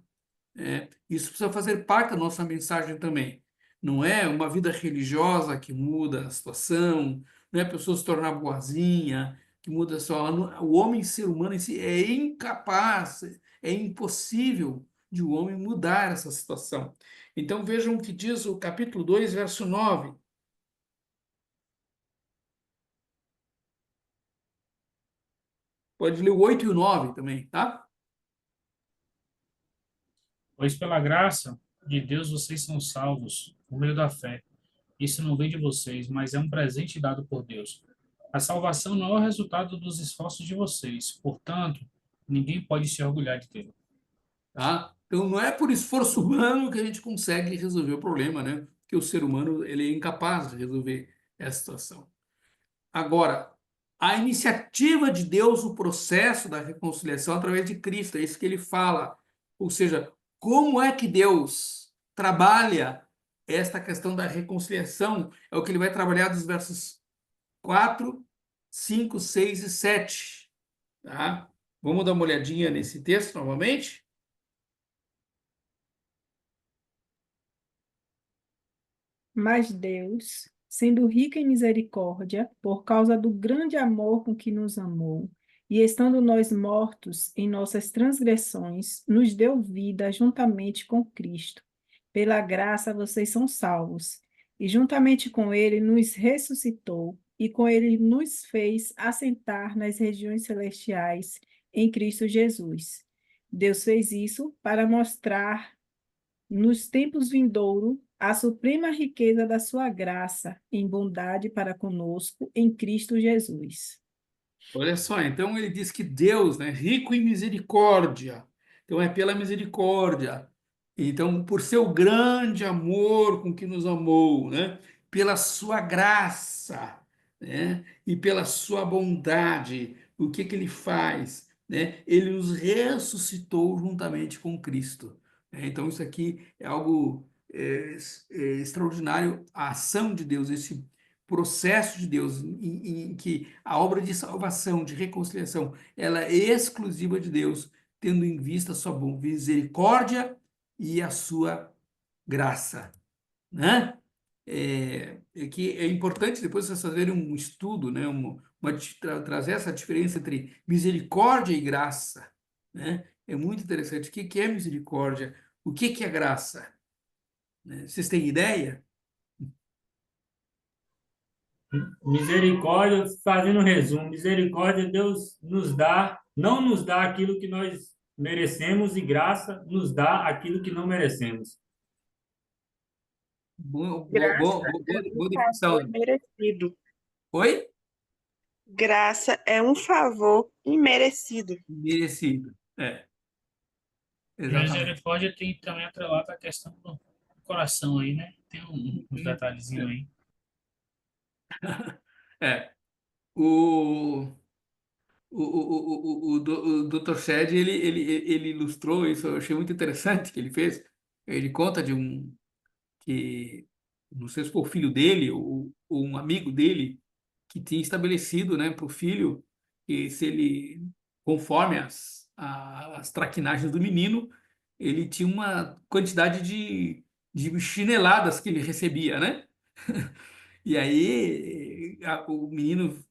Isso precisa fazer parte da nossa mensagem também. Não é uma vida religiosa que muda a situação, não é a pessoa se tornar boazinha, que muda só. O homem, ser humano em si, é incapaz, é impossível de o homem mudar essa situação. Então vejam o que diz o capítulo 2, verso 9. Pode ler o 8 e o 9 também, tá? Pois pela graça de Deus vocês são salvos, por meio da fé. Isso não vem de vocês, mas é um presente dado por Deus. A salvação não é o resultado dos esforços de vocês, portanto, ninguém pode se orgulhar de tê-lo. Tá? Então, não é por esforço humano que a gente consegue resolver o problema, né? Porque o ser humano ele é incapaz de resolver essa situação. Agora, a iniciativa de Deus no processo da reconciliação através de Cristo, é isso que ele fala. Ou seja, como é que Deus trabalha esta questão da reconciliação? É o que ele vai trabalhar dos versos 4, 5, 6 e 7. Tá? Vamos dar uma olhadinha nesse texto novamente? Mas Deus, sendo rico em misericórdia, por causa do grande amor com que nos amou, e estando nós mortos em nossas transgressões, nos deu vida juntamente com Cristo. Pela graça vocês são salvos, e juntamente com ele nos ressuscitou, e com ele nos fez assentar nas regiões celestiais em Cristo Jesus. Deus fez isso para mostrar nos tempos vindouros a suprema riqueza da sua graça em bondade para conosco em Cristo Jesus. Olha só, então ele diz que Deus, né, rico em misericórdia, então é pela misericórdia, então por seu grande amor com que nos amou, né, pela sua graça, né, e pela sua bondade, o que ele faz, né? Ele nos ressuscitou juntamente com Cristo, né? Então isso aqui é algo extraordinário, a ação de Deus, esse processo de Deus em que a obra de salvação, de reconciliação, ela é exclusiva de Deus, tendo em vista a sua misericórdia e a sua graça, né? Que é importante depois vocês fazerem um estudo, né? Trazer essa diferença entre misericórdia e graça, né? É muito interessante. O que é misericórdia? O que é graça? Né? Vocês têm ideia? Misericórdia, fazendo um resumo, misericórdia Deus nos dá, não nos dá aquilo que nós merecemos, e graça nos dá aquilo que não merecemos. Graça é um Boa definição. favor merecido. Oi? Graça é um favor imerecido. Merecido, exatamente. Misericórdia tem também atrelado a questão do coração aí, né? Tem uns detalhezinhos aí. O o Dr. Shed, ele ilustrou isso, eu achei muito interessante que ele fez. Ele conta que, não sei se foi o filho dele ou um amigo dele, que tinha estabelecido, né, para o filho, que se ele, conforme as traquinagens do menino, ele tinha uma quantidade de chineladas que ele recebia, né? E aí o menino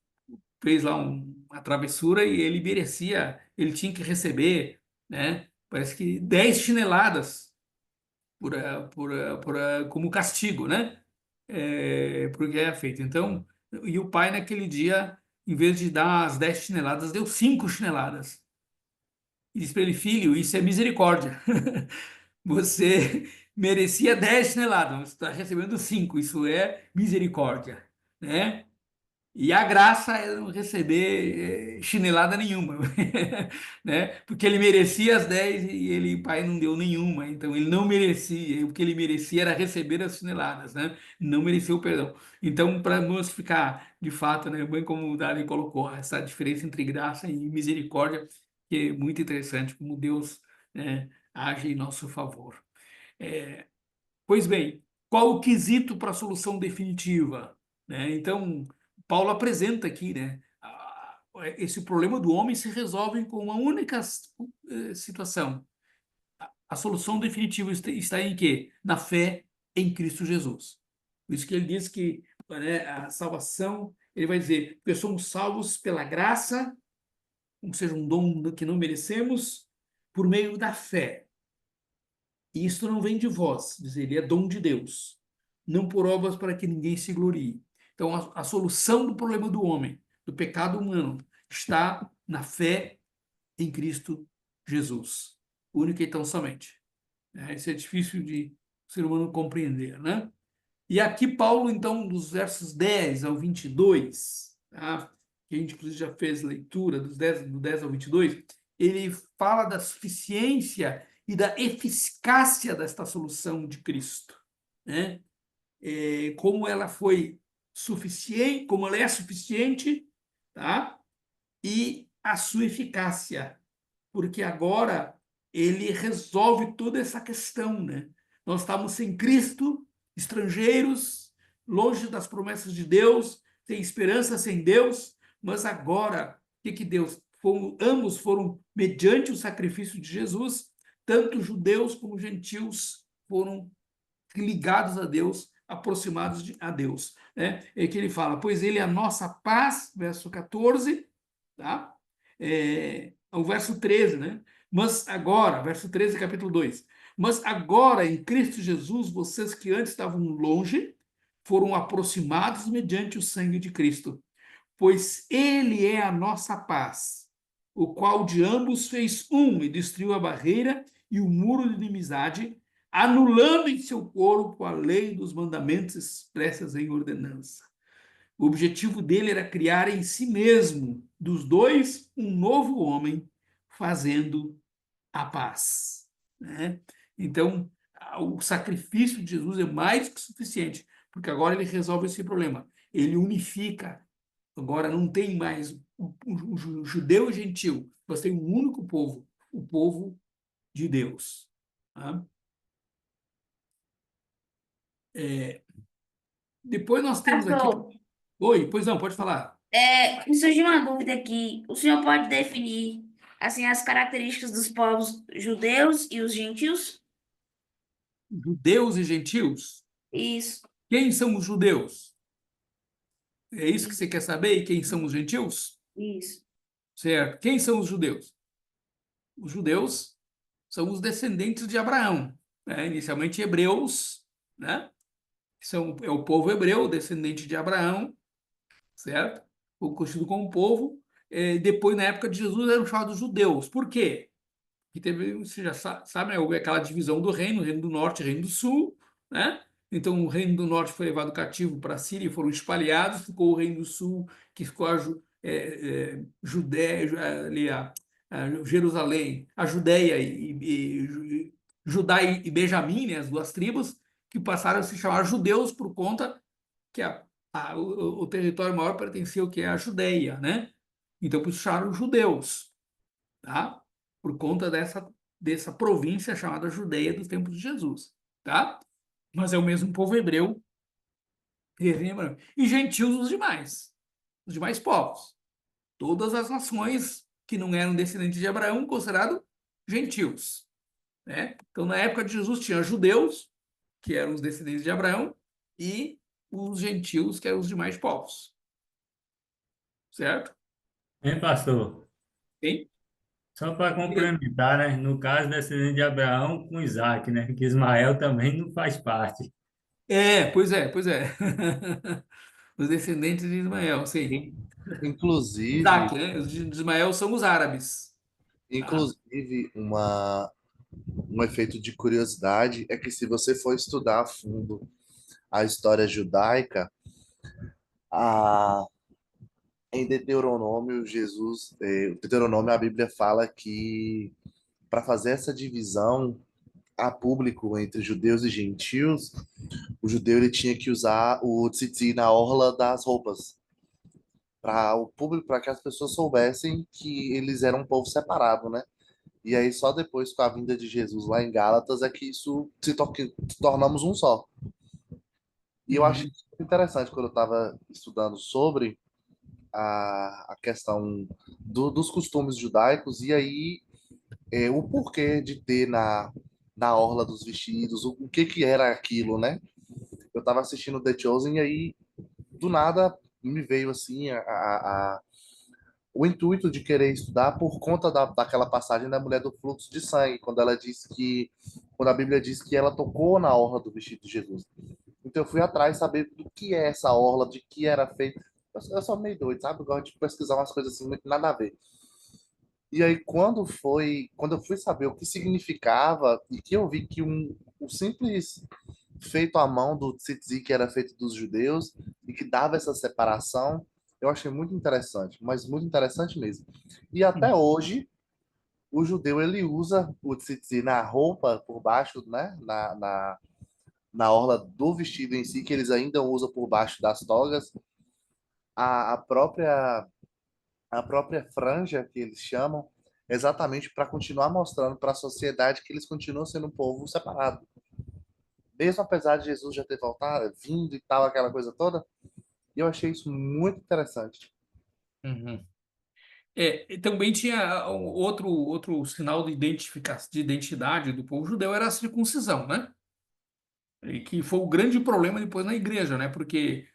fez lá uma travessura e ele merecia, ele tinha que receber, né? Parece que 10 chineladas como castigo, né? Porque é feito. Então, e o pai naquele dia, em vez de dar as 10 chineladas, deu 5 chineladas. E disse para ele, filho, isso é misericórdia. Você merecia 10 chineladas, você está recebendo 5, isso é misericórdia, né? E a graça é não receber chinelada nenhuma, né? Porque ele merecia as 10 e ele, o pai não deu nenhuma, então ele não merecia, o que ele merecia era receber as chineladas, né? Não merecia o perdão. Então, para nós ficar, de fato, né, bem como o Dali colocou, essa diferença entre graça e misericórdia, que é muito interessante, como Deus, né, age em nosso favor. Pois bem, qual o quesito para a solução definitiva, né? Então, Paulo apresenta aqui, né? Esse problema do homem se resolve com uma única situação. A solução definitiva está em quê? Na fé em Cristo Jesus. Por isso que ele diz que, né, a salvação, ele vai dizer, porque somos salvos pela graça, ou seja, um dom que não merecemos, por meio da fé. E isto não vem de vós, diz ele, é dom de Deus, não por obras para que ninguém se glorie. Então, a solução do problema do homem, do pecado humano, está na fé em Cristo Jesus. Única e tão somente. Isso é difícil de o ser humano compreender, né? E aqui Paulo, então, dos versos 10 ao 22, tá? Que a gente inclusive já fez leitura do 10 ao 22, ele fala da suficiência e da eficácia desta solução de Cristo, né? Como ela foi suficiente, como ela é suficiente, tá? E a sua eficácia, porque agora ele resolve toda essa questão, né? Nós estávamos sem Cristo, estrangeiros, longe das promessas de Deus, sem esperança sem Deus, mas agora, o que Deus? Ambos foram, mediante o sacrifício de Jesus, tanto judeus como gentios foram ligados a Deus, aproximados a Deus, né? É que ele fala, pois ele é a nossa paz, verso 14, tá? O verso 13, né? Mas agora, verso 13, capítulo 2. Mas agora, em Cristo Jesus, vocês que antes estavam longe, foram aproximados mediante o sangue de Cristo. Pois ele é a nossa paz, o qual de ambos fez um e destruiu a barreira e o muro de inimizade, anulando em seu corpo a lei dos mandamentos expressas em ordenança. O objetivo dele era criar em si mesmo, dos dois, um novo homem, fazendo a paz, né? Então, o sacrifício de Jesus é mais que suficiente, porque agora ele resolve esse problema. Ele unifica. Agora não tem mais o judeu e o gentil, mas tem um único povo, o povo de Deus. Tá? Depois nós temos aqui... Pastor, Oi, pois não, pode falar. me surgiu uma dúvida aqui. O senhor pode definir assim as características dos povos judeus e os gentios? Judeus e gentios? Isso. Quem são os judeus? É isso que você quer saber? E quem são os gentios? Isso. Certo. Quem são os judeus? Os judeus são os descendentes de Abraão, né? Inicialmente hebreus, né? É o povo hebreu, descendente de Abraão, certo? O conhecido como povo. Depois, na época de Jesus, eram chamados judeus. Por quê? Porque teve, você já sabe, né? Houve aquela divisão do Reino do Norte e Reino do Sul, né? Então, o Reino do Norte foi levado cativo para a Síria e foram espalhados, ficou o Reino do Sul, que ficou a Judéia, ali a Jerusalém, a Judéia e Judá e Benjamim, né? As duas tribos, que passaram a se chamar judeus por conta que o território maior pertencia ao que é a Judéia, né? Então, por isso chamaram judeus, tá? Por conta dessa província chamada Judeia dos tempos de Jesus, tá? Mas é o mesmo povo hebreu e gentios os demais povos. Todas as nações que não eram descendentes de Abraão considerados gentios, né? Então, na época de Jesus, tinha judeus, que eram os descendentes de Abraão, e os gentios, que eram os demais povos, certo? Hein, pastor? Sim? Só para complementar, né? No caso, descendente de Abraão com Isaac, né? Que Ismael também não faz parte. Pois é. Os descendentes de Ismael, sim. Inclusive, Isaac, né? Os de Ismael são os árabes. Tá? inclusive um efeito de curiosidade é que se você for estudar a fundo a história judaica, a, em Deuteronômio, Deuteronômio, a Bíblia fala que para fazer essa divisão a público entre judeus e gentios, o judeu ele tinha que usar o tzitzi na orla das roupas, para o público, para que as pessoas soubessem que eles eram um povo separado, né? E aí só depois com a vinda de Jesus lá em Gálatas é que isso se tornamos um só. E eu achei isso muito interessante quando eu estava estudando sobre a questão dos costumes judaicos e aí o porquê de ter na orla dos vestidos, o que que era aquilo, né? Eu estava assistindo The Chosen e aí do nada me veio assim o intuito de querer estudar por conta daquela passagem da mulher do fluxo de sangue, quando a Bíblia diz que ela tocou na orla do vestido de Jesus. Então eu fui atrás saber do que é essa orla, de que era feito. Eu sou meio doido, sabe? Eu gosto de pesquisar umas coisas assim, muito nada a ver. E aí, quando eu fui saber o que significava, e que eu vi que o simples feito à mão do tzitzi, que era feito dos judeus, e que dava essa separação, eu achei muito interessante, mas muito interessante mesmo. E até hoje, o judeu ele usa o tzitzi na roupa, por baixo, né? Na orla do vestido em si, que eles ainda usam por baixo das togas, a, a própria a própria franja que eles chamam, exatamente para continuar mostrando para a sociedade que eles continuam sendo um povo separado. Mesmo apesar de Jesus já ter voltado, vindo e tal, aquela coisa toda, eu achei isso muito interessante. Uhum. E também tinha outro sinal de identidade do povo judeu era a circuncisão, né? E que foi o grande problema depois na igreja, né? Porque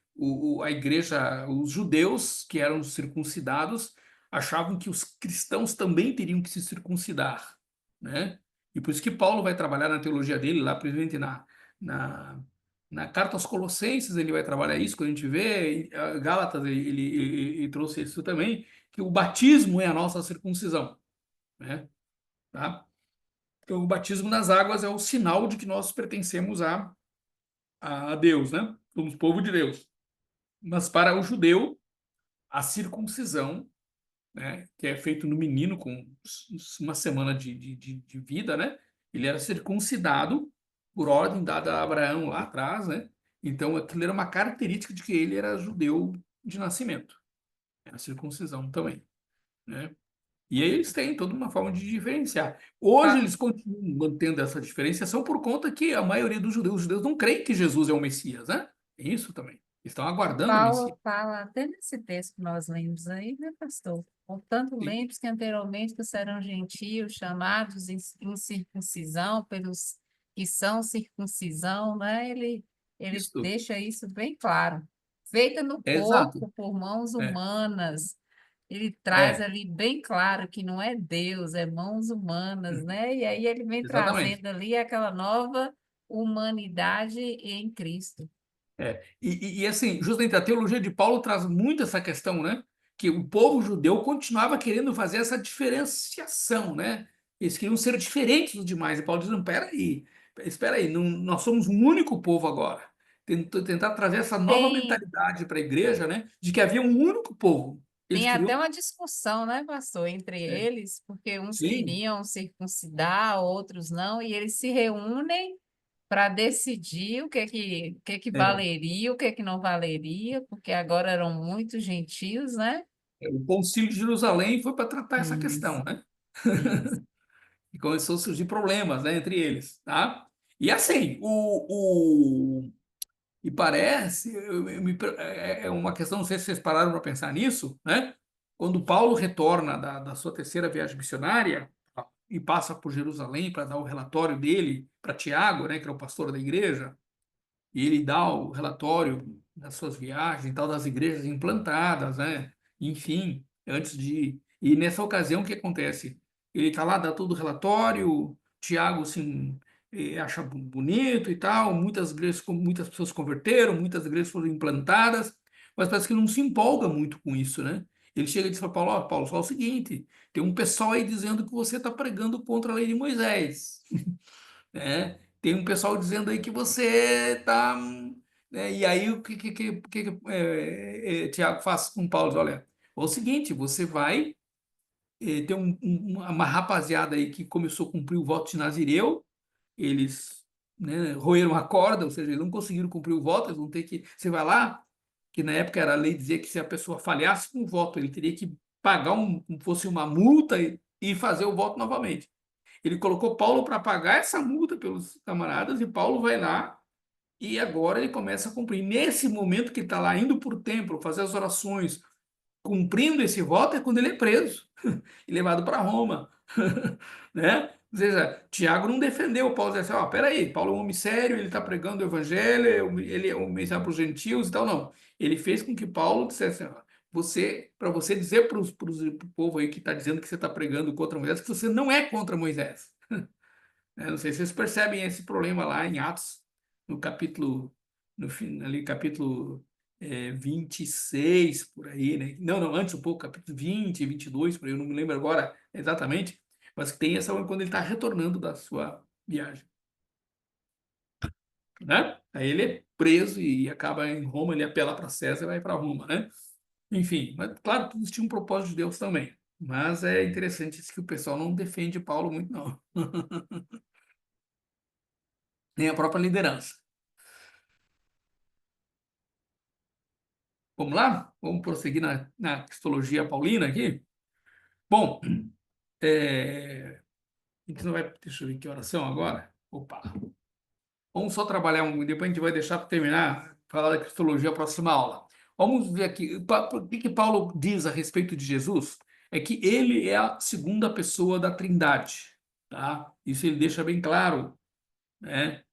a igreja, os judeus que eram circuncidados achavam que os cristãos também teriam que se circuncidar, né? E por isso que Paulo vai trabalhar na teologia dele, lá presente na, na carta aos Colossenses, ele vai trabalhar isso, quando a gente vê, Gálatas, ele trouxe isso também, que o batismo é a nossa circuncisão, né? Tá? Então, o batismo nas águas é o sinal de que nós pertencemos a Deus, né? Somos povo de Deus. Mas para o judeu, a circuncisão, né, que é feito no menino com uma semana de vida, né? Ele era circuncidado por ordem dada a Abraão lá atrás, né? Então, aquilo era uma característica de que ele era judeu de nascimento. Era circuncisão também, né? E aí eles têm toda uma forma de diferenciar. Hoje eles continuam mantendo essa diferenciação por conta que a maioria dos judeus, os judeus não creem que Jesus é o Messias, né? Isso também. Estão aguardando o Messias. Paulo fala até nesse texto que nós lemos aí, né, pastor? Portanto, Sim. lembre-se que anteriormente que serão gentios, chamados em circuncisão pelos que são circuncisão, né? Ele Isso. deixa isso bem claro. Feita no Exato. corpo por mãos É. humanas. Ele traz É, ali bem claro que não é Deus, é mãos humanas, né? E aí ele vem exatamente. trazendo ali aquela nova humanidade em Cristo. E assim, justamente a teologia de Paulo traz muito essa questão, né? Que o povo judeu continuava querendo fazer essa diferenciação, né? Eles queriam ser diferentes dos demais. E Paulo diz, não, espera aí, não, nós somos um único povo agora. Tentar trazer essa nova Tem, mentalidade para a igreja, né? De que havia um único povo. Eles tem até queriam... uma discussão, né, pastor, entre É, eles, porque uns sim, queriam circuncidar, outros não, e eles se reúnem para decidir o que que é, valeria, o que que não valeria, porque agora eram muito gentios, né? O Concílio de Jerusalém foi para tratar essa questão, Isso, né? isso. E começou a surgir problemas, né, entre eles, tá? E assim, e parece, é uma questão, não sei se vocês pararam para pensar nisso, né? Quando Paulo retorna da sua terceira viagem missionária e passa por Jerusalém para dar o relatório dele para Tiago, né, que é o pastor da igreja, e ele dá o relatório das suas viagens e tal, das igrejas implantadas, né? Enfim, antes de... E nessa ocasião, o que acontece? Ele está lá, dá todo o relatório, Tiago, assim, acha bonito e tal, muitas igrejas, muitas pessoas se converteram, muitas igrejas foram implantadas, mas parece que não se empolga muito com isso, né? Ele chega e diz para Paulo, ó, Paulo, só o seguinte, tem um pessoal aí dizendo que você está pregando contra a lei de Moisés, né? Tem um pessoal dizendo aí que você tá, né? E aí o que Tiago faz com Paulo? Olha, é o seguinte, você vai ter uma rapaziada aí que começou a cumprir o voto de Nazireu, eles, né, roeram a corda, ou seja, eles não conseguiram cumprir o voto, eles vão ter que, você vai lá, que na época era a lei dizia que se a pessoa falhasse com o voto, ele teria que pagar como fosse uma multa e fazer o voto novamente. Ele colocou Paulo para pagar essa multa pelos camaradas e Paulo vai lá e agora ele começa a cumprir. Nesse momento que está lá indo para o templo fazer as orações, cumprindo esse voto, é quando ele é preso e levado para Roma. Né? Ou seja, Tiago não defendeu Paulo, disse assim, ó, peraí, Paulo é um homem sério, ele está pregando o evangelho, ele é um mensageiro para os gentios e tal, não. Ele fez com que Paulo dissesse, ó, para você dizer para o povo aí que está dizendo que você está pregando contra Moisés, que você não é contra Moisés. Não sei se vocês percebem esse problema lá em Atos, no capítulo, no fim, ali, capítulo 26, por aí, né? Não, não, antes um pouco, capítulo 20, 22, por aí, eu não me lembro agora exatamente, mas que tem essa quando ele está retornando da sua viagem, né? Aí ele é preso e acaba em Roma, ele apela para César e vai para Roma, né? Enfim, mas claro, tudo tinha um propósito de Deus também. Mas é interessante isso que o pessoal não defende Paulo muito, não. Nem a própria liderança. Vamos lá? Vamos prosseguir na cristologia paulina aqui? Bom, a gente não vai... Deixa eu ver que oração agora. Opa! Vamos só trabalhar depois a gente vai deixar para terminar, falar da cristologia a próxima aula. Vamos ver aqui, o que Paulo diz a respeito de Jesus? É que ele é a segunda pessoa da Trindade, tá? Isso ele deixa bem claro, né?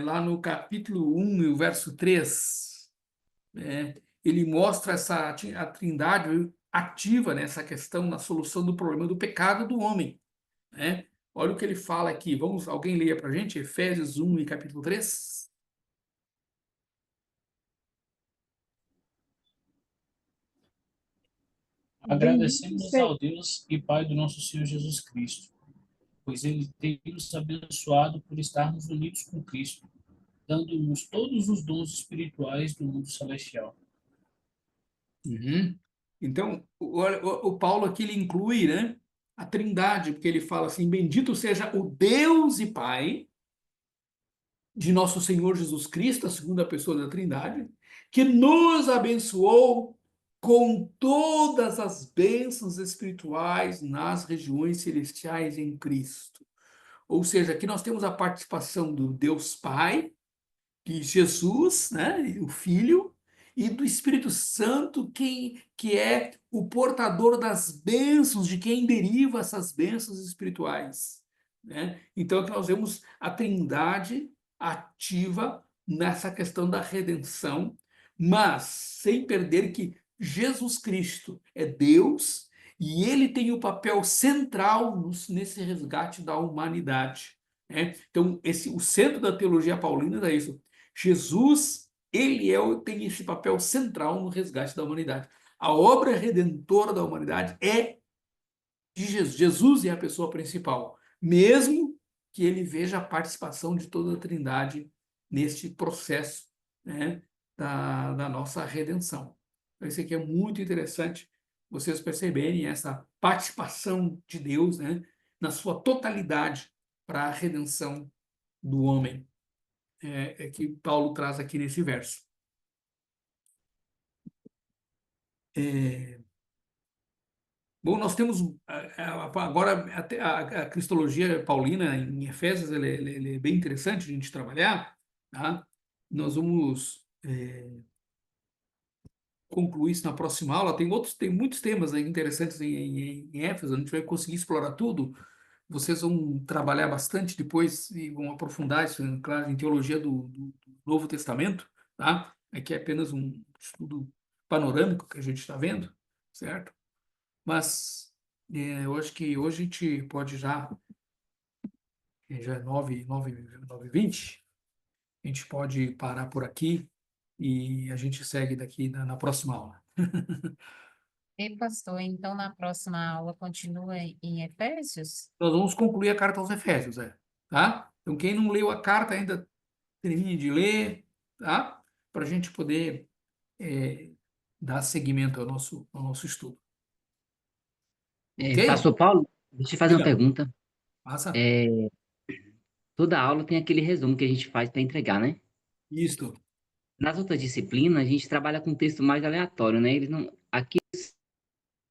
Lá no capítulo 1 e o verso 3, né? Ele mostra a Trindade ativa nessa questão, na solução do problema do pecado do homem, né? Olha o que ele fala aqui. Alguém leia para a gente? Efésios 1 e capítulo 3. Agradecemos ao Deus e Pai do nosso Senhor Jesus Cristo, pois Ele tem nos abençoado por estarmos unidos com Cristo, dando-nos todos os dons espirituais do mundo celestial. Uhum. Então, o Paulo aqui ele inclui, né, a Trindade, porque ele fala assim: bendito seja o Deus e Pai de nosso Senhor Jesus Cristo, a segunda pessoa da Trindade, que nos abençoou com todas as bênçãos espirituais nas regiões celestiais em Cristo. Ou seja, aqui nós temos a participação do Deus Pai, de Jesus, né, o Filho, e do Espírito Santo, que é o portador das bênçãos, de quem deriva essas bênçãos espirituais, né? Então, aqui nós vemos a Trindade ativa nessa questão da redenção, mas sem perder que Jesus Cristo é Deus e ele tem o papel central nesse resgate da humanidade, né? Então, o centro da teologia paulina é isso. Jesus, tem esse papel central no resgate da humanidade. A obra redentora da humanidade é de Jesus. Jesus é a pessoa principal, mesmo que ele veja a participação de toda a Trindade neste processo, né, da nossa redenção. Então, isso aqui é muito interessante, vocês perceberem essa participação de Deus, né, na sua totalidade para a redenção do homem. Que Paulo traz aqui nesse verso. Bom, nós temos agora até a cristologia paulina em Efésios, ele é bem interessante a gente trabalhar, tá? Nós vamos concluir isso na próxima aula. Tem muitos temas aí interessantes em Éfeso, a gente vai conseguir explorar tudo. Vocês vão trabalhar bastante depois e vão aprofundar isso, claro, em teologia do Novo Testamento, tá? Aqui é apenas um estudo panorâmico que a gente está vendo, certo? Mas eu acho que hoje a gente pode já é 9h20, a gente pode parar por aqui e a gente segue daqui na próxima aula. E, pastor, então na próxima aula continua em Efésios? Nós vamos concluir a carta aos Efésios, tá? Então, quem não leu a carta ainda, termine de ler, tá? Para a gente poder dar seguimento ao nosso estudo. Ok? Pastor Paulo, deixa eu fazer uma Diga. pergunta. Passa. Toda aula tem aquele resumo que a gente faz para entregar, né? Isto. Nas outras disciplinas, a gente trabalha com texto mais aleatório, né? Eles não, aqui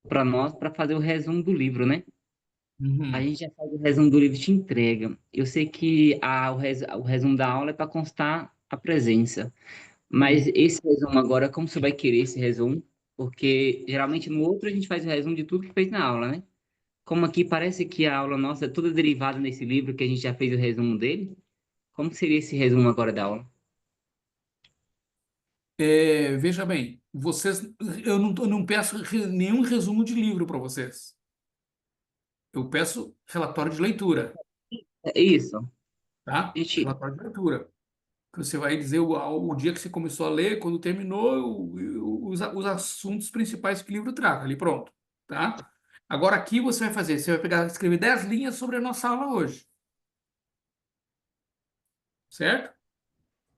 para nós para fazer o resumo do livro, né? A gente já faz o resumo do livro e te entrega. Eu sei que o resumo da aula é para constar a presença, mas esse resumo agora, como você vai querer esse resumo? Porque geralmente no outro a gente faz o resumo de tudo que fez na aula, né? Como aqui parece que a aula nossa é toda derivada nesse livro que a gente já fez o resumo dele, como seria esse resumo agora da aula? Veja bem, eu não peço nenhum resumo de livro para vocês. Eu peço relatório de leitura, É isso. tá? Relatório de leitura. Que você vai dizer o dia que você começou a ler, quando terminou, os assuntos principais que o livro trata, ali pronto, tá? Agora aqui você vai escrever 10 linhas sobre a nossa aula hoje, certo?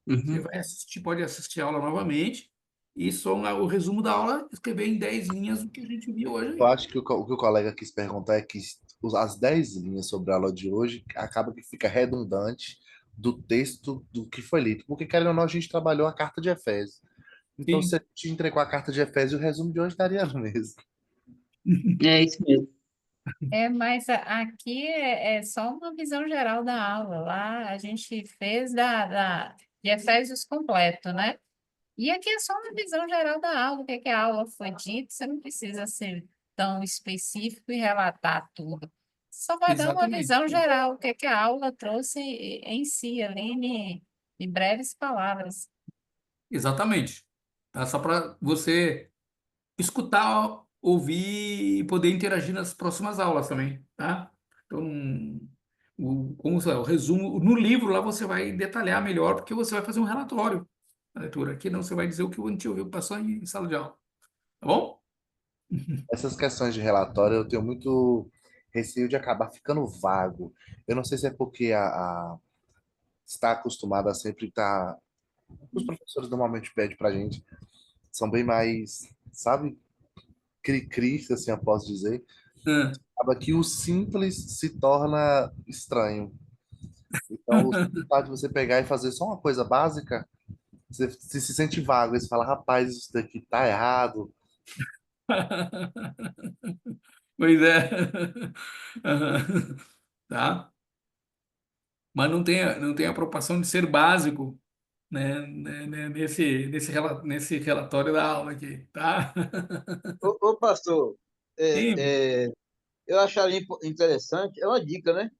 Você vai pode assistir a aula novamente e só o resumo da aula, escrever em 10 linhas o que a gente viu hoje Eu aí. acho que o que o colega quis perguntar é que as 10 linhas sobre a aula de hoje acaba que fica redundante do texto do que foi lido. Porque, querendo ou não, a gente trabalhou a carta de Efésios. Então, se a gente entregou a carta de Efésios, o resumo de hoje daria no mesmo. É isso mesmo. Mas aqui é só uma visão geral da aula. Lá a gente fez de Efésios completo, né? E aqui é só uma visão geral da aula, o que é que a aula foi dita, você não precisa ser tão específico e relatar tudo. Só vai dar uma Exatamente. visão geral, o que é que a aula trouxe em si, ali em breves palavras. Exatamente. Tá? Só para você escutar, ouvir e poder interagir nas próximas aulas também, tá? Então, o resumo, no livro lá você vai detalhar melhor, porque você vai fazer um relatório da leitura. Aqui não, você vai dizer o que a gente ouviu, passou em sala de aula. Tá bom? Essas questões de relatório eu tenho muito receio de acabar ficando vago. Eu não sei se é porque está acostumado a sempre estar. Os professores normalmente pedem para a gente, são bem mais, sabe, cri-cri, se assim eu posso dizer. Acaba que o simples se torna estranho. Então, o simples fato de você pegar e fazer só uma coisa básica, você se sente vago. Aí você fala, rapaz, isso daqui tá errado. Pois é. Aham. Tá? Mas não tem a preocupação de ser básico, né, nesse relatório da aula aqui, tá? Ô, pastor, Sim, eu acharia interessante, é uma dica, né?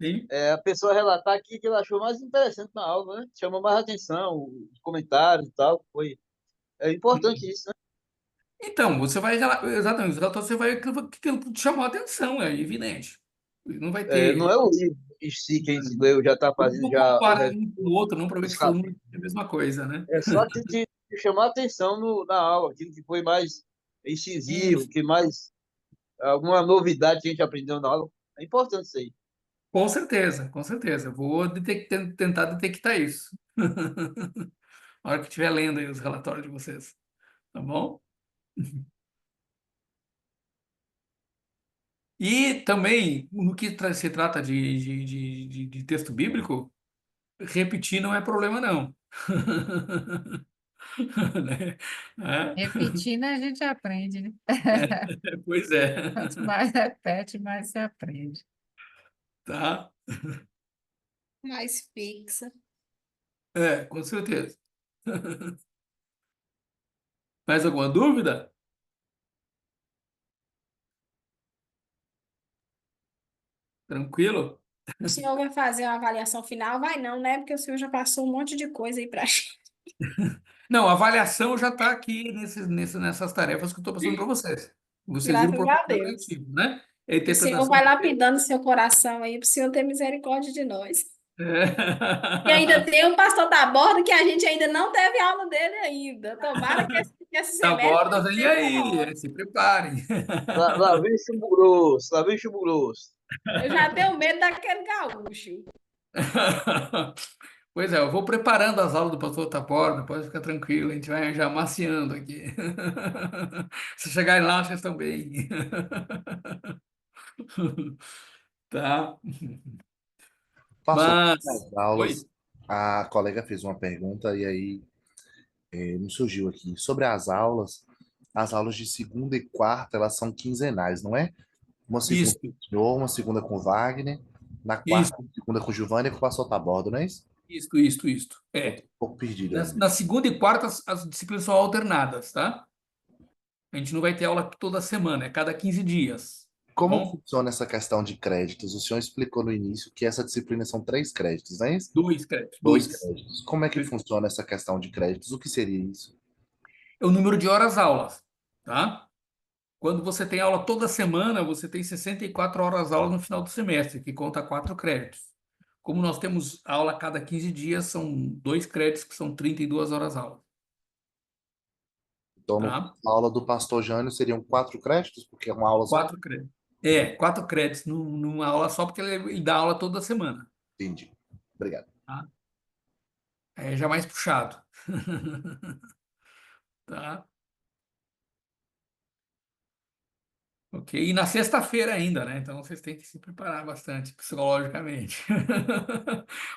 sim. A pessoa relatar aqui que ela achou mais interessante na aula, né? Chamou mais atenção, os comentários e tal. É importante isso, né? Então, você vai, exatamente, o relatório você vai, aquilo que te chamou a atenção, é evidente. Não vai Não ter, é o livro em si que a gente leu, já está não fazendo vou já o comparar resto um com o outro, não para ver dos que todo capítulos. mundo é a mesma coisa, né? É só te chamar a atenção na aula, aquilo que foi mais incisivo, que mais alguma novidade que a gente aprendeu na aula. É importante isso aí. Com certeza, com certeza. Eu vou tentar detectar isso. Na hora que estiver lendo aí os relatórios de vocês, tá bom? E também, no que se trata de texto bíblico, repetir não é problema, não. Né? É. Repetindo, a gente aprende, né? Pois é. Quanto mais repete, mais se aprende. Tá? Mais fixa. Com certeza. Mais alguma dúvida? Tranquilo? O senhor vai fazer uma avaliação final? Vai não, né? Porque o senhor já passou um monte de coisa aí pra gente. Não, a avaliação já está aqui nessas tarefas que eu estou passando para vocês. Vocês viram o Graças a protocolo Deus. ativo, né? A O senhor interpretação vai do texto. lapidando seu coração aí, para o senhor ter misericórdia de nós. E É. ainda tem o pastor Taborda, que a gente ainda não teve aula dele ainda. Tomara que esse Da semestre borda, vem seja bom. aí, se preparem. Lá vem chumbo grosso, lá vem chumbo grosso. Eu já tenho medo daquele gaúcho. Pois é, eu vou preparando as aulas do pastor Taborda, pode ficar tranquilo, a gente vai já amaciando aqui. Se chegarem lá, vocês estão bem. Tá? Pastor, Mas, nas aulas, oi? a colega fez uma pergunta e aí me surgiu aqui. Sobre as aulas de segunda e quarta, elas são quinzenais, não é? Uma segunda Isso, com o senhor, uma segunda com o Wagner, na isso, quarta, segunda com o Giovanni e com o pastor Taborda, não é isso? isso. Eu tô um pouco perdido ainda. Na segunda e quarta, as disciplinas são alternadas, tá? A gente não vai ter aula toda semana, é cada 15 dias. Tá Como bom? funciona essa questão de créditos? O senhor explicou no início que essa disciplina são 3 créditos, não é isso? 2 créditos, 2 2. créditos. Como é que funciona essa questão de créditos? O que seria isso? É o número de horas-aulas, tá? Quando você tem aula toda semana, você tem 64 horas-aulas no final do semestre, que conta 4 créditos. Como nós temos aula a cada 15 dias, são 2 créditos, que são 32 horas-aulas. Então, Tá? na aula do pastor Jânio seriam 4 créditos, porque é uma aula só? 4 créditos. 4 créditos numa aula só, porque ele dá aula toda semana. Entendi. Obrigado. Tá? É já mais puxado. Tá? Ok? E na sexta-feira ainda, né? Então vocês têm que se preparar bastante psicologicamente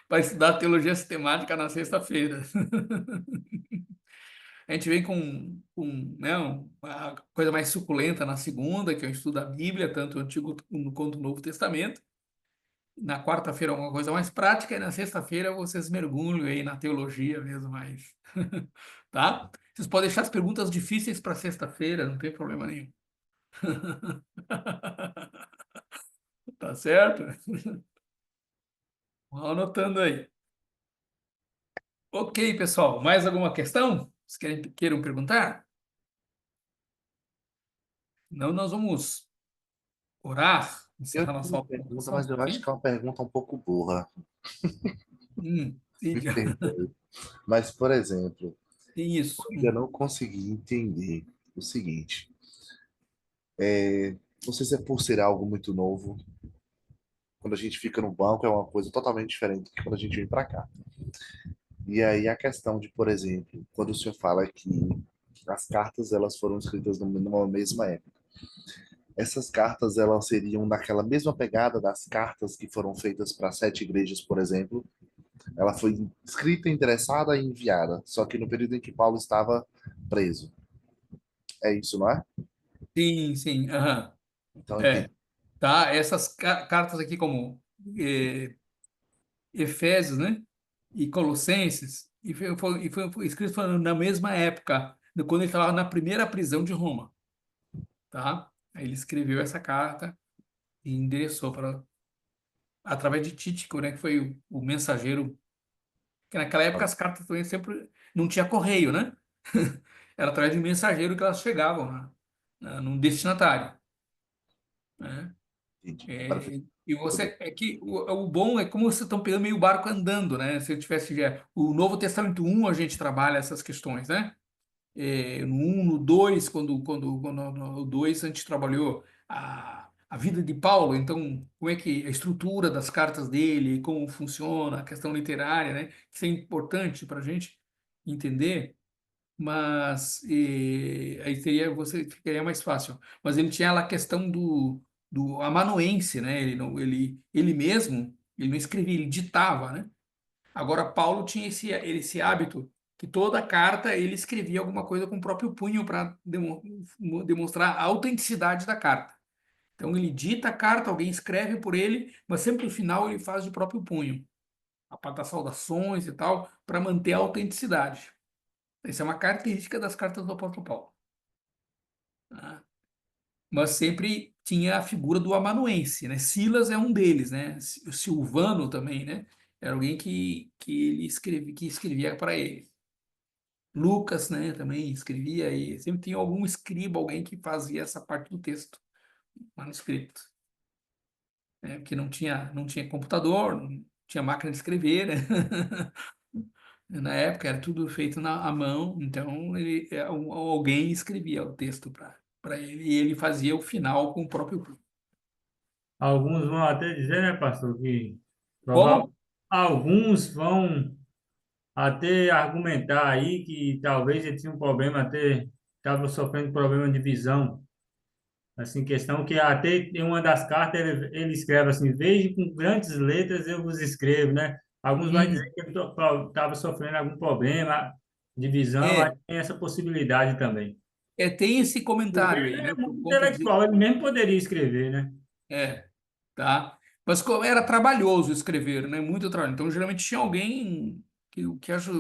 para estudar teologia sistemática na sexta-feira. A gente vem né, uma coisa mais suculenta na segunda, que é o estudo da Bíblia, tanto o Antigo quanto o Novo Testamento. Na quarta-feira, alguma coisa mais prática, e na sexta-feira vocês mergulham aí na teologia mesmo mais. Tá? Vocês podem deixar as perguntas difíceis para sexta-feira, não tem problema nenhum. Tá certo? Vão anotando aí. Ok, pessoal. Mais alguma questão? Vocês queiram perguntar? Não, nós vamos orar, Eu encerrar tenho nossa uma aula. pergunta, mas eu acho Ok? que é uma pergunta um pouco burra. Me Diga. perdoe. Mas, por exemplo, Isso. eu ainda não consegui entender o seguinte. Não sei se é por ser algo muito novo. Quando a gente fica no banco é uma coisa totalmente diferente do que quando a gente vem para cá. E aí a questão de, por exemplo, quando o senhor fala que as cartas elas foram escritas numa mesma época. Essas cartas elas seriam naquela mesma pegada das cartas que foram feitas para 7 igrejas, por exemplo. Ela foi escrita, endereçada e enviada, só que no período em que Paulo estava preso. É isso, não é? Sim. Aham. Então, entendi. Tá? Essas cartas aqui como Efésios, né? E Colossenses, foi escrito na mesma época, quando ele estava na primeira prisão de Roma. Tá? Aí ele escreveu essa carta e endereçou através de Tíquico, né? Que foi o mensageiro. Porque naquela época as cartas também sempre não tinha correio, né? Era através de mensageiro que elas chegavam num destinatário, né? E você é que o bom é como vocês estão pegando meio barco andando, né? Se eu tivesse o Novo Testamento 1 a gente trabalha essas questões, né? No 1, no 2, quando no 2 a gente trabalhou a vida de Paulo, então como é que a estrutura das cartas dele, como funciona a questão literária, né? Isso é importante para a gente entender, mas aí ficaria mais fácil. Mas ele tinha lá a questão do amanuense, né? Ele mesmo, ele não escrevia, ele ditava, né? Agora Paulo tinha esse hábito que toda carta ele escrevia alguma coisa com o próprio punho para demonstrar a autenticidade da carta. Então ele dita a carta, alguém escreve por ele, mas sempre no final ele faz de próprio punho. A parte das saudações e tal, para manter a autenticidade. Essa é uma característica das cartas do apóstolo Paulo. Tá? Mas sempre tinha a figura do amanuense, né? Silas é um deles, né? O Silvano também, né? Era alguém que escrevia para ele. Lucas, né? Também escrevia e sempre tinha algum escriba, alguém que fazia essa parte do texto, manuscrito. Né? Porque não tinha computador, não tinha máquina de escrever, né? Na época era tudo feito à mão, então alguém escrevia o texto para ele e ele fazia o final com o próprio punho. Alguns vão até dizer, né, pastor, que Como? alguns vão até argumentar aí que talvez ele tinha um problema, até estava sofrendo problema de visão. Assim, questão que até em uma das cartas ele escreve assim: veja com grandes letras eu vos escrevo, né? Alguns vão dizer que ele estava sofrendo algum problema de visão, aí tem essa possibilidade também. Tem esse comentário aí, né? Muito intelectual, ele mesmo poderia escrever, né? Tá? Mas como era trabalhoso escrever, né? Muito trabalho. Então, geralmente tinha alguém que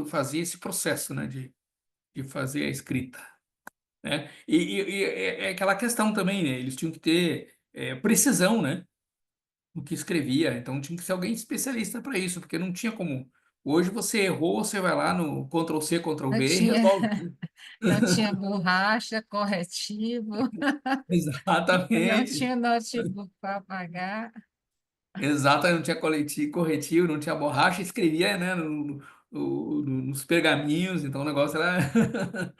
fazia esse processo, né? De fazer a escrita, né? E é aquela questão também, né? Eles tinham que ter precisão, né? No que escrevia. Então, tinha que ser alguém especialista para isso, porque não tinha como. Hoje você errou, você vai lá no Ctrl+C, Ctrl+V e resolve. Não tinha borracha, corretivo, não Exatamente. tinha notebook para apagar. Exato, não tinha corretivo, não tinha borracha, escrevia, né, nos pergaminhos, então o negócio era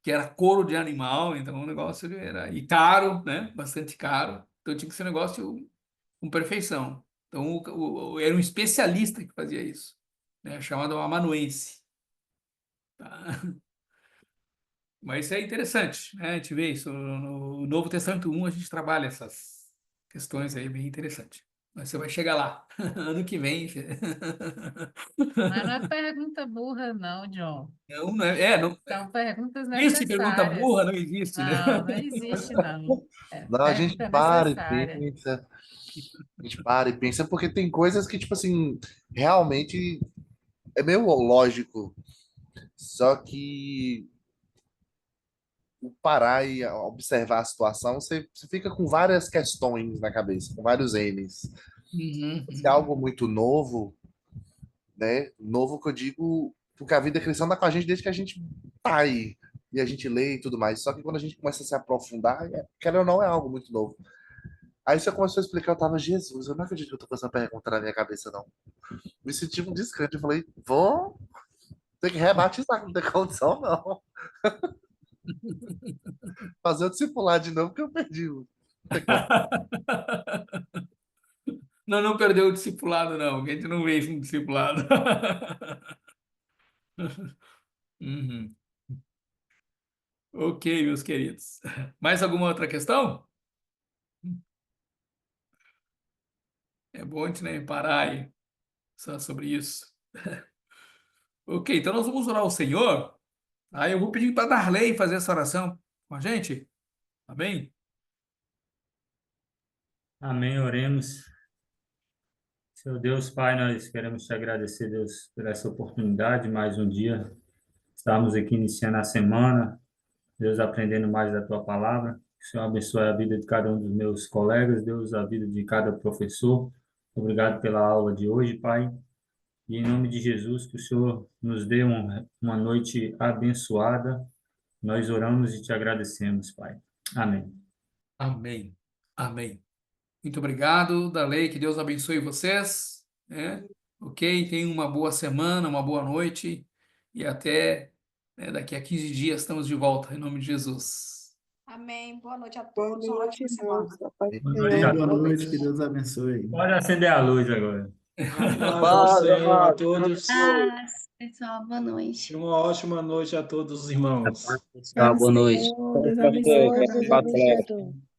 que era couro de animal, então o negócio era e caro, né, bastante caro, então tinha que ser um negócio com perfeição. Então era um especialista que fazia isso, né, chamado amanuense. Tá? Mas isso é interessante, né, a gente vê isso no Novo Testamento 1, a gente trabalha essas questões aí, bem interessante. Mas você vai chegar lá, ano que vem. Mas não é pergunta burra, não, John. Não é. Não, São perguntas existe pergunta necessárias. burra, não existe, né? Não existe, não. É Não, a gente pergunta para e necessária. pensa. A gente para e pensa, porque tem coisas que, tipo assim, realmente é meio lógico. Só que o parar e observar a situação, você fica com várias questões na cabeça, com vários N's. Se é algo muito novo, né? Novo que eu digo, porque a vida cristã anda com a gente desde que a gente tá aí. E a gente lê e tudo mais. Só que quando a gente começa a se aprofundar, querendo ou não, é algo muito novo. Aí você começou a explicar, eu tava, Jesus, eu não acredito que eu tô com essa pergunta na minha cabeça, não. Me senti um descrente. Eu falei, vou ter que rebatizar, não tem condição, não. Fazer o discipulado de novo, que eu perdi. Não perdeu o discipulado, não. A gente não vê isso no discipulado. Uhum. Ok, meus queridos. Mais alguma outra questão? É bom a gente, né, parar e pensar sobre isso. Ok, então nós vamos orar ao Senhor. Aí eu vou pedir para Darley fazer essa oração com a gente. Amém? Amém, oremos. Senhor Deus, Pai, nós queremos te agradecer, Deus, por essa oportunidade, mais um dia. Estamos aqui iniciando a semana, Deus, aprendendo mais da tua palavra. Que o Senhor abençoe a vida de cada um dos meus colegas, Deus, a vida de cada professor. Obrigado pela aula de hoje, Pai. E em nome de Jesus, que o Senhor nos dê uma noite abençoada. Nós oramos e te agradecemos, Pai. Amém. Amém. Amém. Muito obrigado, Darley. Que Deus abençoe vocês. Né? Ok? Tenham uma boa semana, uma boa noite. E até daqui a 15 dias estamos de volta, em nome de Jesus. Amém. Boa noite a Boa todos. Uma noite, ótima semana. Boa noite, que Deus abençoe. Pode acender a luz agora. Paz do Senhor a todos. Pessoal, boa noite. Uma ótima noite a todos os irmãos. Pessoal, boa noite. Deus abençoe a todos.